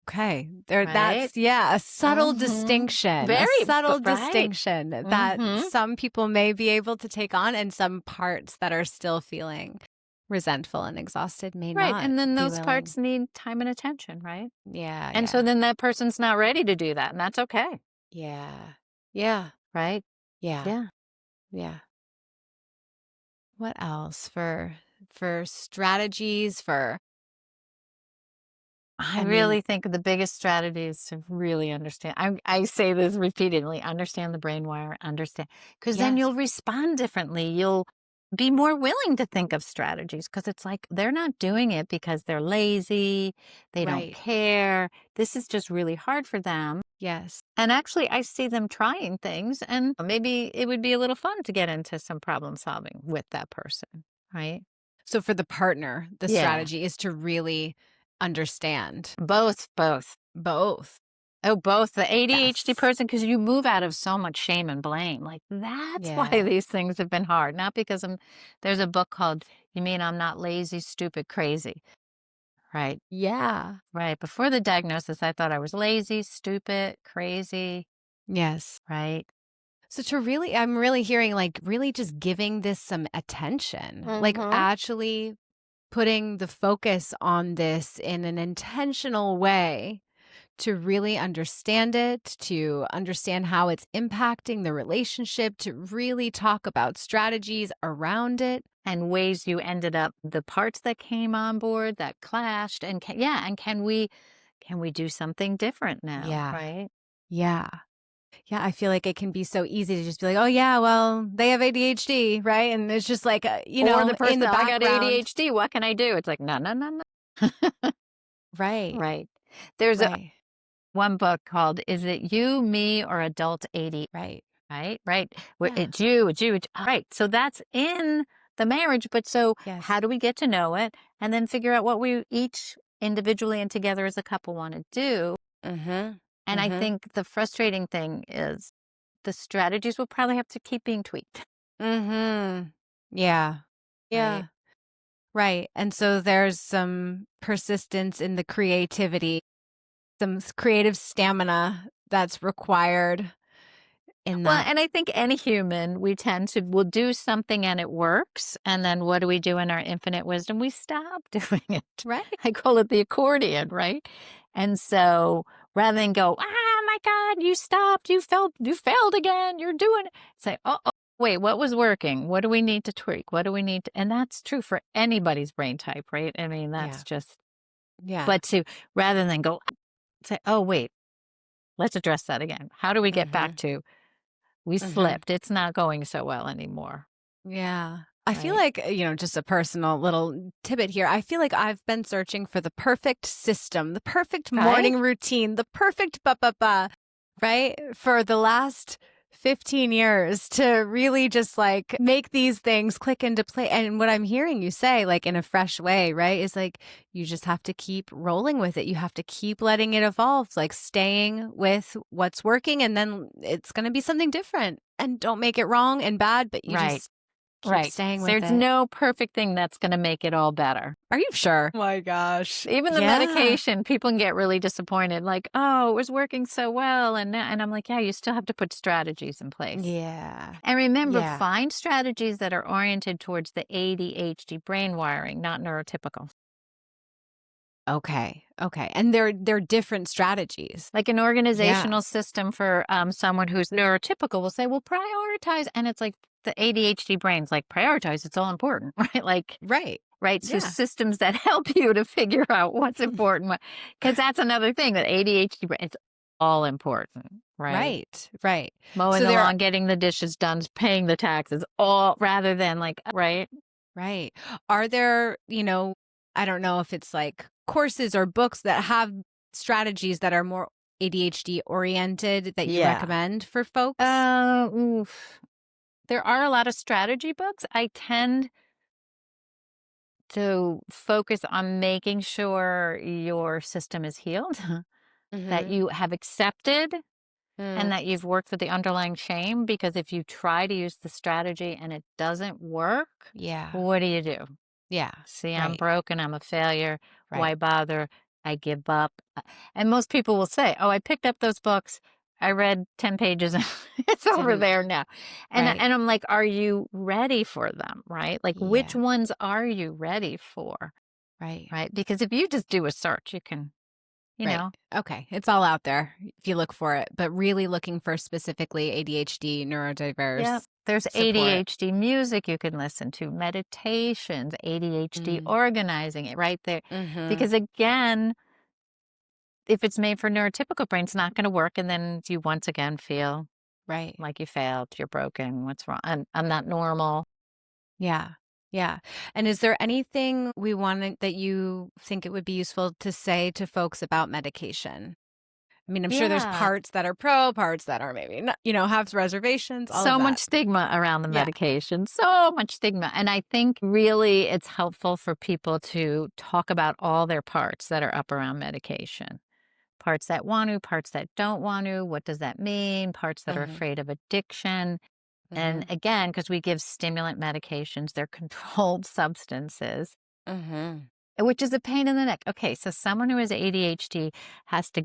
S1: Okay.
S2: right?
S1: A subtle distinction, a
S2: Very,
S1: subtle
S2: right.
S1: distinction that
S2: Mm-hmm.
S1: some people may be able to take on, and some parts that are still feeling resentful and exhausted may
S2: Right.
S1: not
S2: And then
S1: be
S2: those
S1: willing.
S2: parts need time and attention, right?
S1: Yeah,
S2: And so
S1: yeah.
S2: then that person's not ready to do that, and that's okay,
S1: Yeah. Yeah.
S2: right?
S1: Yeah.
S2: Yeah.
S1: Yeah. What else for strategies for
S2: I
S1: I mean,
S2: really think the biggest strategy is to really understand. I say this repeatedly, understand the brain wire, understand, because then
S1: yes.
S2: you'll respond differently. You'll be more willing to think of strategies because it's like they're not doing it because they're lazy, they don't
S1: Right.
S2: care. This is just really hard for them.
S1: Yes.
S2: And actually, I see them trying things, and maybe it would be a little fun to get into some problem solving with that person, right?
S1: So for the partner, the
S2: Yeah,
S1: strategy is to really understand
S2: both.
S1: both.
S2: Oh, both the ADHD
S1: Yes.
S2: person, because you move out of so much shame and blame. Like, that's why
S1: Yeah.
S2: these things have been hard. Not because there's a book called You Mean I'm Not Lazy, Stupid, Crazy, right?
S1: Yeah.
S2: Right. Before the diagnosis, I thought I was lazy, stupid, crazy,
S1: Yes.
S2: right?
S1: So to really I'm really hearing like really just giving this some attention. Like
S2: Mm-hmm.
S1: actually putting the focus on this in an intentional way to really understand it, to understand how it's impacting the relationship, to really talk about strategies around it.
S2: And ways you ended up, the parts that came on board that clashed, and yeah, and can we do something different now,
S1: Yeah.
S2: right?
S1: Yeah. Yeah, I feel like it can be so easy to just be like, "Oh yeah, well, they have ADHD," right? And it's just like,
S2: Or the
S1: in
S2: person,
S1: the
S2: I got
S1: background.
S2: ADHD, what can I do? It's like, no, no, no, no.
S1: Right.
S2: Right. There's
S1: Right.
S2: one book called Is It You, Me, or Adult AD?
S1: Right.
S2: Right? Right. Where
S1: Yeah.
S2: it's you. Right. So that's in the marriage. But so
S1: Yes.
S2: how do we get to know it and then figure out what we each individually and together as a couple want to do?
S1: Mhm.
S2: And I
S1: Mhm.
S2: think the frustrating thing is the strategies will probably have to keep being tweaked.
S1: Mhm. Yeah.
S2: Right.
S1: Yeah. Right. And so there's some persistence in the creativity, some creative stamina that's required in
S2: Well,
S1: that.
S2: and I think any human, we tend to will do something and it works. And then what do we do in our infinite wisdom? We stop doing it.
S1: Right.
S2: I call it the accordion, right? And so rather than go, my God, you stopped, you failed again, you're doing it. Say, oh, wait, what was working? What do we need to tweak? What do we need to, and that's true for anybody's brain type, right? I mean, that's
S1: Yeah.
S2: just,
S1: Yeah.
S2: but to rather than go, say, oh, wait, let's address that again. How do we get back
S1: Mhm.
S2: to we
S1: Mhm.
S2: slipped. It's not going so well anymore,
S1: Yeah. I feel
S2: right?
S1: like, just a personal little tidbit here. I feel like I've been searching for the perfect system, the perfect
S2: Right?
S1: morning routine, the perfect ba, right? For the last 15 years to really just like make these things click into play. And what I'm hearing you say, like in a fresh way, right, is like you just have to keep rolling with it. You have to keep letting it evolve, like staying with what's working, and then it's going to be something different. And don't make it wrong and bad, but you
S2: Right.
S1: just keep
S2: Right.
S1: staying with
S2: There's
S1: it.
S2: no perfect thing that's going to make it all better.
S1: Are you sure? Oh my gosh.
S2: Even the
S1: Yeah.
S2: medication, people can get really disappointed, like, oh, it was working so well. And I'm like, yeah, you still have to put strategies in place.
S1: Yeah.
S2: And remember,
S1: Yeah.
S2: find strategies that are oriented towards the ADHD brain wiring, not neurotypical.
S1: Okay. Okay. And they're different strategies.
S2: Like an
S1: Yeah.
S2: organizational system for someone who's neurotypical will say, well, prioritize. And it's like the ADHD brain's like, prioritize, it's all important, right? Like,
S1: Right.
S2: right. So
S1: Yeah.
S2: systems that help you to figure out what's important. Because that's another thing that ADHD, it's all important, right?
S1: Right. Right.
S2: Mowing
S1: So
S2: the
S1: there
S2: lawn, getting the dishes done, paying the taxes, all rather than like, right?
S1: right. Are there, I don't know if it's like courses or books that have strategies that are more ADHD oriented that you
S2: Yeah.
S1: recommend for folks?
S2: Oof. There are a lot of strategy books. I tend to focus on making sure your system is healed, that
S1: Mhm.
S2: you have accepted and
S1: Mm.
S2: that you've worked with the underlying shame. Because if you try to use the strategy and it doesn't work,
S1: Yeah.
S2: what do you do?
S1: Yeah.
S2: See, I'm
S1: Right.
S2: broken, I'm a failure.
S1: Right.
S2: Why bother? I give up. And most people will say, "Oh, I picked up those books. I read 10 pages and it's over
S1: Didn't.
S2: there now."
S1: Right.
S2: And I'm like, "Are you ready for them?" Right? Like, which
S1: Yeah.
S2: ones are you ready for?
S1: Right.
S2: Right? Because if you just do a search, you can, you
S1: Right.
S2: know.
S1: Okay. It's all out there if you look for it, but really looking for specifically ADHD,
S2: Yeah.
S1: neurodiverse
S2: There's
S1: support.
S2: ADHD music you can listen to, meditations, ADHD
S1: Mm.
S2: organizing it right there.
S1: Mhm.
S2: Because again, if it's made for neurotypical brain, it's not going to work. And then you once again feel
S1: Right.
S2: like you failed, you're broken, what's wrong? I'm not normal.
S1: Yeah. Yeah. And is there anything we wanted that you think it would be useful to say to folks about medication? I mean, I'm sure there's
S2: Yeah.
S1: parts that are pro, parts that are maybe not, have reservations, all of
S2: So much
S1: that.
S2: stigma around the
S1: Yeah.
S2: medication, so much stigma. And I think really it's helpful for people to talk about all their parts that are up around medication. Parts that want to, parts that don't want to. What does that mean? Parts that are
S1: Mhm.
S2: afraid of addiction. And
S1: Mhm.
S2: again, because we give stimulant medications, they're controlled substances,
S1: Mhm.
S2: which is a pain in the neck. Okay, so someone who has ADHD has to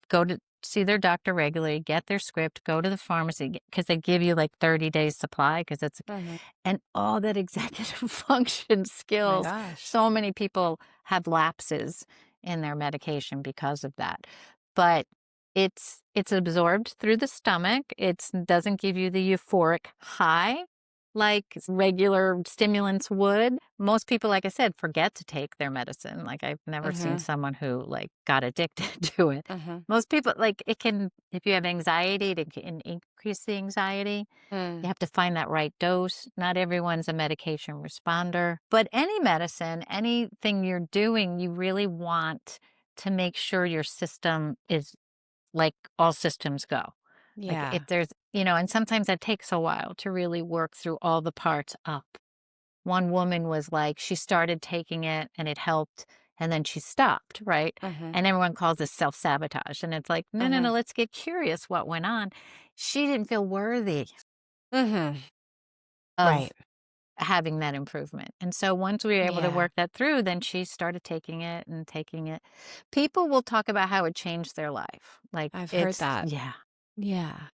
S2: go to see their doctor regularly, get their script, go to the pharmacy because they give you like 30 days supply because it's
S1: Mhm.
S2: and all that executive function
S1: My
S2: skills.
S1: gosh.
S2: So many people have lapses in their medication because of that. But it's absorbed through the stomach. It doesn't give you the euphoric high like regular stimulants would. Most people, like I said, forget to take their medicine. Like I've never seen
S1: Mhm.
S2: someone who like got addicted to it.
S1: Mhm.
S2: Most people like it can if you have anxiety, it can increase the anxiety. You
S1: Mm.
S2: have to find that right dose. Not everyone's a medication responder, but any medicine, anything you're doing, you really want to make sure your system is like all systems go. Like if
S1: Yeah.
S2: there's, and sometimes that takes a while to really work through all the parts up. One woman was like, she started taking it and it helped, and then she stopped, right?
S1: Mhm.
S2: And everyone calls this self sabotage. And it's like, no, no, no,
S1: Mhm.
S2: let's get curious what went on. She didn't feel worthy
S1: Mhm.
S2: of
S1: Right.
S2: having that improvement. And so once we were able to
S1: Yeah.
S2: work that through, then she started taking it and taking it. People will talk about how it changed their life. Like
S1: I've heard
S2: it's,
S1: that.
S2: yeah.
S1: Yeah.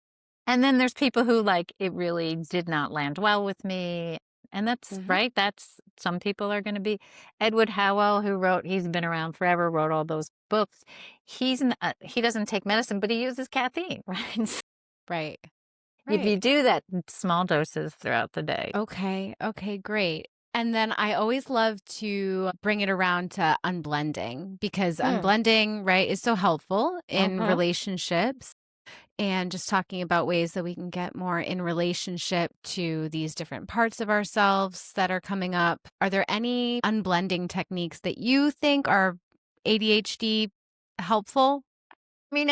S2: And then there's people who like it really did not land well with me. And that's
S1: Mhm.
S2: right. That's some people are going to be Edward Howell, who he's been around forever, wrote all those books. He doesn't take medicine, but he uses caffeine, right? So
S1: Right.
S2: if
S1: Right.
S2: you do that in small doses throughout the day.
S1: Okay. Okay, great. And then I always love to bring it around to unblending because
S2: Hmm.
S1: unblending, right, is so helpful in
S2: Uh-huh.
S1: relationships and just talking about ways that we can get more in relationship to these different parts of ourselves that are coming up. Are there any unblending techniques that you think are ADHD helpful? They're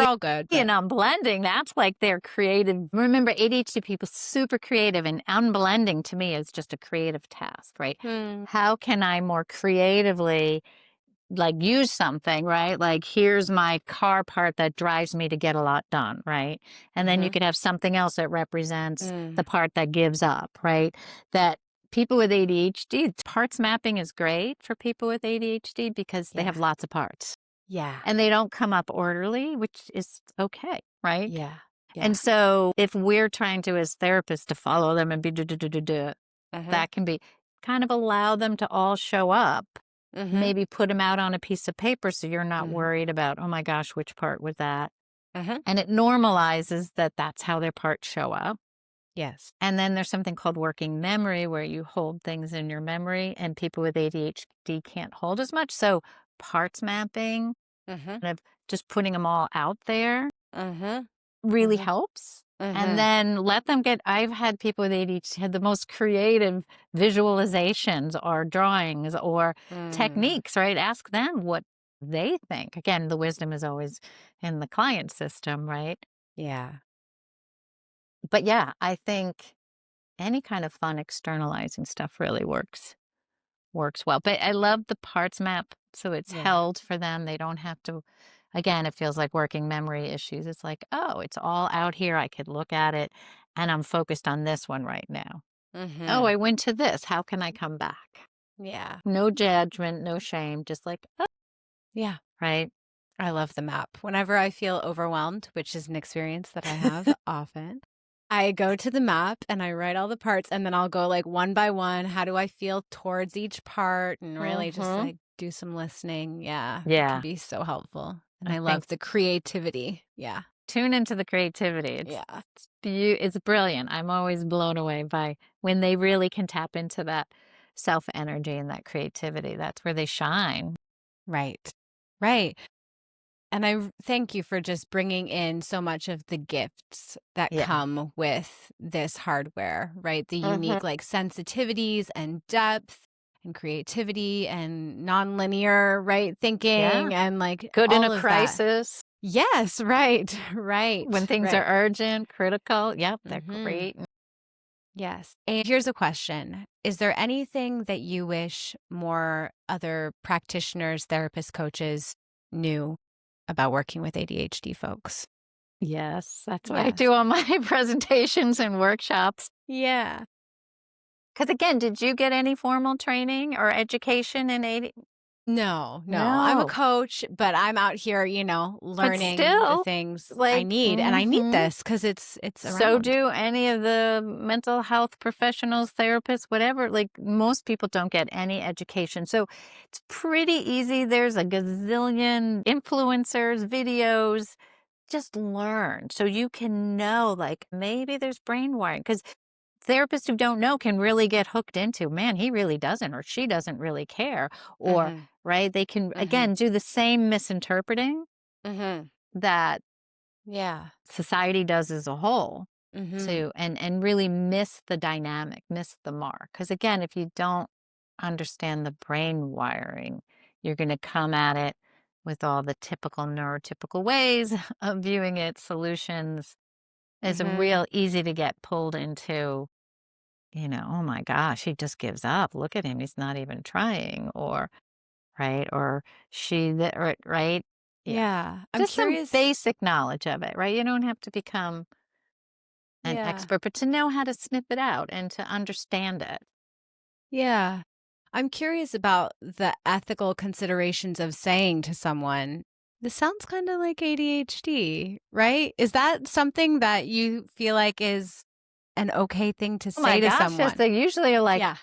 S1: all good,
S2: ADHD
S1: but
S2: and unblending, that's like they're creative. Remember, ADHD people super creative, and unblending to me is just a creative task, right?
S1: Hmm.
S2: How can I more creatively like use something, right? Like here's my car part that drives me to get a lot done, right? And then you
S1: Mm-hmm.
S2: could have something else that represents the
S1: Mm.
S2: part that gives up, right? That people with ADHD, parts mapping is great for people with ADHD because they
S1: Yeah.
S2: have lots of parts
S1: Yeah.
S2: and they don't come up orderly, which is okay, right?
S1: Yeah.
S2: And
S1: Yeah.
S2: so if we're trying to, as therapists, to follow them and be
S1: Mm-hmm.
S2: that can be kind of allow them to all show up.
S1: Mm-hmm.
S2: Maybe put them out on a piece of paper so you're not
S1: Mm-hmm.
S2: worried about, oh my gosh, which part was that?
S1: Mm-hmm.
S2: And it normalizes that that's how their parts show up.
S1: Yes.
S2: And then there's something called working memory where you hold things in your memory, and people with ADHD can't hold as much. So parts mapping,
S1: Mm-hmm.
S2: kind of just putting them all out there
S1: Mm-hmm.
S2: really
S1: Mm-hmm.
S2: helps. And
S1: Mm-hmm.
S2: then let them I've had people with ADHD had the most creative visualizations or drawings or
S1: Mm.
S2: techniques, right? Ask them what they think. Again, the wisdom is always in the client system, right?
S1: Yeah.
S2: But yeah, I think any kind of fun externalizing stuff really works well. But I love the parts map. So it's
S1: Yeah.
S2: held for them. They don't have to, again, it feels like working memory issues. It's like, oh, it's all out here. I could look at it and I'm focused on this one right now. Oh,
S1: Mm-hmm.
S2: I went to this. How can I come back?
S1: Yeah.
S2: No judgment, no shame, just like, oh.
S1: Yeah.
S2: right?
S1: I love the map. Whenever I feel overwhelmed, which is an experience that I have often, I go to the map and I write all the parts and then I'll go like one by one. How do I feel towards each part? And really just
S2: Mhm.
S1: like do some listening. Yeah. It can
S2: Yeah,
S1: be so helpful. And
S2: I
S1: I
S2: think
S1: love the creativity. Yeah.
S2: tune into the creativity.
S1: Yeah.
S2: It's brilliant. I'm always blown away by when they really can tap into that self energy and that creativity. That's where they shine.
S1: Right. Right. And thank you for just bringing in so much of the gifts that
S2: Yeah.
S1: come with this hardware, right? The
S2: Mhm.
S1: unique like sensitivities and depth and creativity and nonlinear, right?
S2: Yeah.
S1: Thinking and like
S2: Good in a
S1: all of that.
S2: crisis
S1: Yes, right,
S2: when
S1: right,
S2: things are
S1: right.
S2: urgent, critical. Yep, they're
S1: Hmm.
S2: great.
S1: Yes. And here's a question. Is there anything that you wish more other practitioners, therapists, coaches knew about working with ADHD folks?
S2: Yes, that's what I do
S1: Yes.
S2: on my presentations and workshops.
S1: Yeah.
S2: Because again, did you get any formal training or education in AD?
S1: No, no. I'm a
S2: No,
S1: coach, but I'm out here,
S2: but
S1: learning the
S2: still,
S1: things I
S2: like,
S1: need, and I need this because it's
S2: so
S1: around.
S2: do any of the mental health professionals, therapists, whatever. Like most people don't get any education. So it's pretty easy. There's a gazillion influencers, videos. Just learn so you can know, like, maybe there's brain wiring. Because therapists who don't know can really get hooked into, man, he really doesn't, or she doesn't really care. Or,
S1: Mhm.
S2: right, they can,
S1: Mhm.
S2: again, do the same misinterpreting
S1: Mhm.
S2: that
S1: Yeah.
S2: society does as a whole
S1: Mhm.
S2: too, and really miss the dynamic, miss the mark. Because again, if you don't understand the brain wiring, you're going to come at it with all the typical neurotypical ways of viewing it, solutions. It's
S1: Mhm.
S2: real easy to get pulled into, oh my gosh, he just gives up. Look at him. He's not even trying. Or, right. Or right. Yeah.
S1: Yeah. I'm
S2: Just some
S1: curious.
S2: basic knowledge of it, right? You don't have to become an
S1: Yeah.
S2: expert, but to know how to sniff it out and to understand it.
S1: Yeah. I'm curious about the ethical considerations of saying to someone, this sounds kind of like ADHD, right? Is that something that you feel like is an okay thing to
S2: Oh my
S1: say to
S2: gosh, yes,
S1: someone?
S2: they usually are like,
S1: Yeah.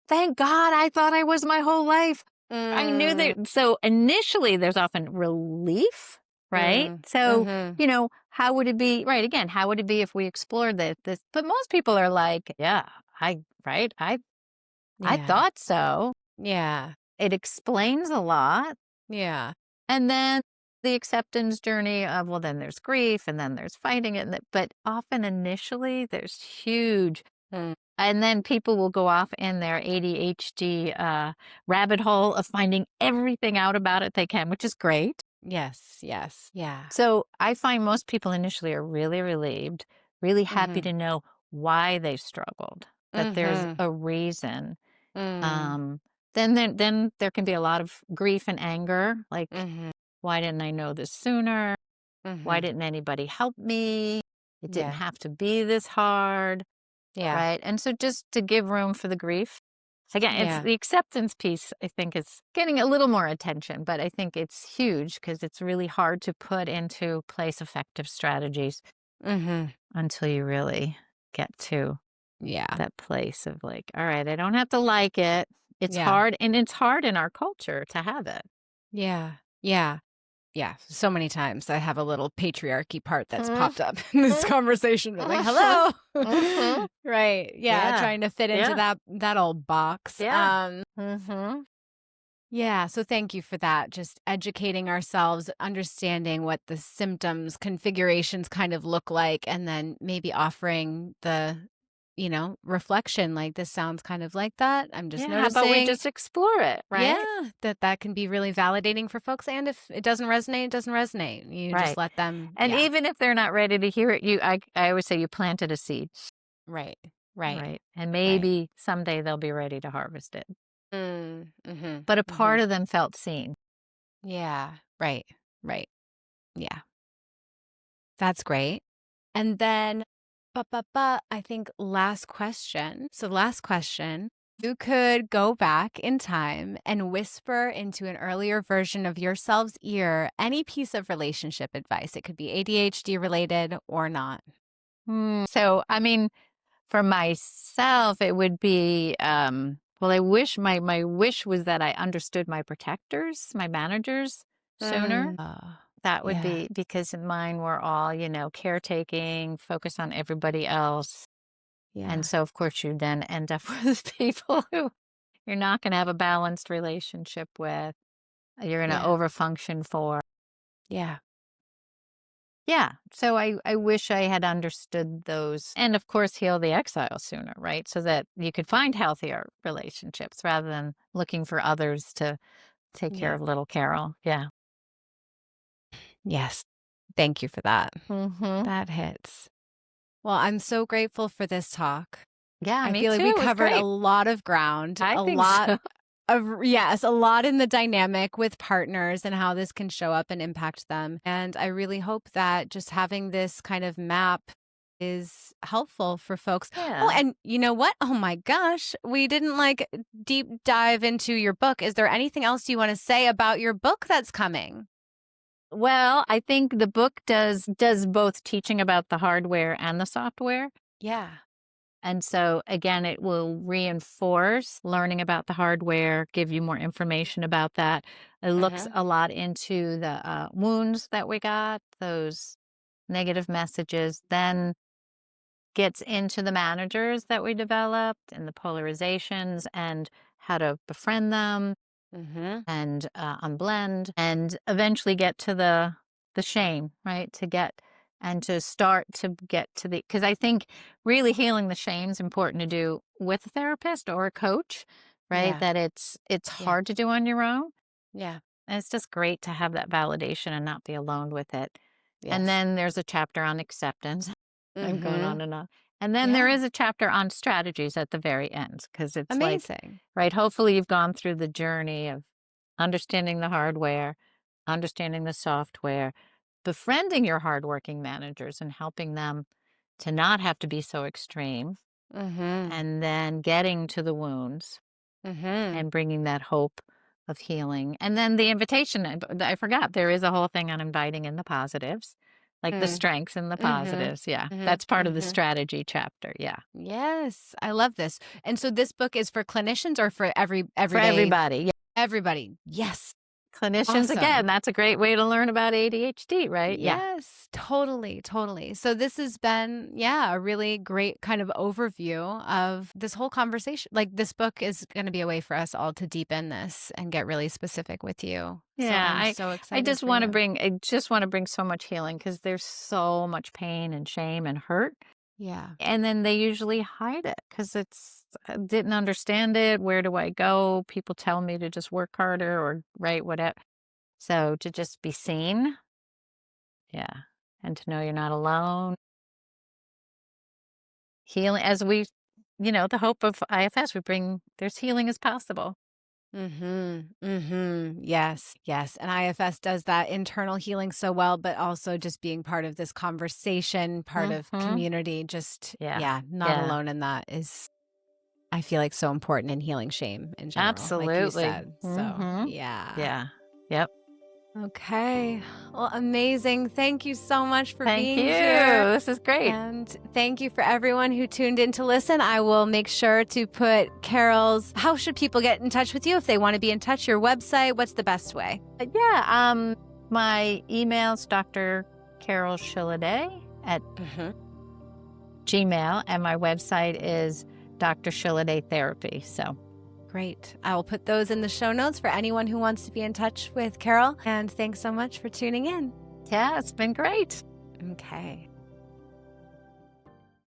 S2: thank God, I thought I was my whole life. I knew
S1: Mm,
S2: that. So initially, there's often relief, right?
S1: mm,
S2: So,
S1: mhm.
S2: how would it be, right? Again, how would it be if we explored this? But most people are like, yeah, right? I
S1: Yeah.
S2: thought so.
S1: Yeah.
S2: It explains a lot.
S1: Yeah.
S2: And then the acceptance journey of, well, then there's grief and then there's fighting it. But often initially, there's huge.
S1: Mm.
S2: And then people will go off in their ADHD rabbit hole of finding everything out about it they can, which is great.
S1: Yes, yes. Yeah.
S2: So I find most people initially are really relieved, really happy
S1: Mhm.
S2: to know why they struggled, that there's
S1: Mhm.
S2: a reason.
S1: Mm.
S2: Um, then there can be a lot of grief and anger, like,
S1: Mhm.
S2: why didn't I know this sooner? Why
S1: Mhm.
S2: didn't anybody help me? It didn't
S1: Yeah.
S2: have to be this hard.
S1: Yeah.
S2: Right, and so just to give room for the grief. Again, it's
S1: Yeah.
S2: the acceptance piece, I think, is getting a little more attention, but I think it's huge because it's really hard to put into place effective strategies
S1: Mhm.
S2: until you really get to
S1: Yeah.
S2: that place of like, all right, I don't have to like it. It's
S1: Yeah.
S2: hard, and it's hard in our culture to have it.
S1: Yeah. Yeah. Yeah. So many times I have a little patriarchy part that's
S2: Mhm,
S1: popped up in this conversation. I'm like,
S2: mhm,
S1: hello.
S2: mhm.
S1: Right. Yeah.
S2: Yeah,
S1: Trying to fit into
S2: yeah,
S1: that old box.
S2: yeah. Mhm.
S1: Yeah, so thank you for that. Just educating ourselves, understanding what the symptoms configurations kind of look like, and then maybe offering the, reflection like this sounds kind of like that. I'm just
S2: Yeah, how about we
S1: noticing.
S2: just explore it, right?
S1: Yeah, that can be really validating for folks. And if it doesn't resonate, it doesn't resonate. You just
S2: Right.
S1: let them.
S2: And
S1: Yeah,
S2: even if they're not ready to hear it, I always say you planted a seed,
S1: right, right,
S2: right? And
S1: right.
S2: maybe someday they'll be ready to harvest it.
S1: Mm-hmm,
S2: But a
S1: mm-hmm.
S2: part of them felt seen.
S1: Yeah, right, right. Yeah, that's great. And then, I think last question. So, last question. You could go back in time and whisper into an earlier version of yourself's ear any piece of relationship advice. It could be ADHD related or not.
S2: So, I mean, for myself, it would be, well, I wish my wish was that I understood my protectors, my managers sooner. That would
S1: Yeah.
S2: be because mine were all, caretaking, focus on everybody else. And
S1: Yeah.
S2: so, of course, you then end up with people who you're not going to have a balanced relationship with. You're going to
S1: Yeah.
S2: overfunction for.
S1: Yeah.
S2: Yeah. So I wish I had understood those. And of course, heal the exile sooner, right? So that you could find healthier relationships rather than looking for others to take care
S1: Yeah.
S2: of little Carol. Yeah.
S1: Yes. Thank you for that.
S2: Mm-hmm.
S1: That hits. Well, I'm so grateful for this talk.
S2: Yeah,
S1: I
S2: me
S1: feel like
S2: too.
S1: we
S2: It was
S1: covered a
S2: great.
S1: lot of ground,
S2: I
S1: a
S2: think
S1: lot
S2: so.
S1: yes, a lot in the dynamic with partners and how this can show up and impact them. And I really hope that just having this kind of map is helpful for folks. Oh,
S2: Yeah.
S1: and you know what? Oh my gosh, we didn't like deep dive into your book. Is there anything else you want to say about your book that's coming?
S2: Well, I think the book does both teaching about the hardware and the software.
S1: Yeah.
S2: And so again, it will reinforce learning about the hardware, give you more information about that. It looks
S1: Mhm.
S2: a lot into the wounds that we got, those negative messages, then gets into the managers that we developed and the polarizations and how to befriend them
S1: Mhm.
S2: and unblend and eventually get to the shame, right? To get and to start to get to the because I think really healing the shame is important to do with a therapist or a coach, right?
S1: Yeah.
S2: That it's
S1: Yeah.
S2: hard to do on your own.
S1: Yeah.
S2: And it's just great to have that validation and not be alone with it. And
S1: Yes.
S2: then there's a chapter on acceptance. I'm going on
S1: Mhm.
S2: and on. And then there
S1: Yeah.
S2: is a chapter on strategies at the very end because it's like,
S1: Amazing.
S2: right, hopefully you've gone through the journey of understanding the hardware, understanding the software, befriending your hardworking managers and helping them to not have to be so extreme,
S1: Mhm.
S2: and then getting to the wounds
S1: Mhm.
S2: and bringing that hope of healing. And then the invitation, I forgot, there is a whole thing on inviting in the positives, like the
S1: Mm.
S2: strengths and the
S1: Mhm.
S2: positives. Yeah,
S1: Mhm.
S2: that's part of the
S1: Mhm.
S2: strategy chapter. Yeah,
S1: Yes, I love this. And so this book is for clinicians or for
S2: for
S1: everyday
S2: everybody. Yeah.
S1: everybody? Yes.
S2: Clinicians, again,
S1: Awesome.
S2: that's a great way to learn about ADHD, right? Yeah.
S1: Yes, totally, totally. So this has been, yeah, a really great kind of overview of this whole conversation. Like this book is going to be a way for us all to deepen this and get really specific with you. So
S2: Yeah,
S1: I'm so
S2: I
S1: excited
S2: just
S1: for
S2: want to
S1: you.
S2: bring I just want to bring so much healing because there's so much pain and shame and hurt.
S1: Yeah.
S2: And then they usually hide it because it's I didn't understand it. Where do I go? People tell me to just work harder or write whatever. So to just be seen, yeah, and to know you're not alone. Healing as we, the hope of IFS, we bring there's healing is possible.
S1: Mhm. Mhm. Yes. Yes. And IFS does that internal healing so well, but also just being part of this conversation, part of
S2: Hmm.
S1: community, just
S2: Yeah,
S1: yeah, not
S2: yeah,
S1: alone in that is I feel like so important in healing shame in general, like you
S2: absolutely.
S1: said. So,
S2: Hmm.
S1: yeah.
S2: Yeah, yep.
S1: Okay. Well, amazing. Thank you so much for
S2: Thank you.
S1: being here.
S2: This is great.
S1: And thank you for everyone who tuned in to listen. I will make sure to put Carol's. How should people get in touch with you if they want to be in touch? Your website? What's the best way?
S2: Yeah. My email's Dr. Carol Shilliday at
S1: Mhm.
S2: Gmail, and my website is Dr. Shilliday Therapy. So
S1: Great. I will put those in the show notes for anyone who wants to be in touch with Carol. And thanks so much for tuning in.
S2: yeah, it's been great.
S1: Okay.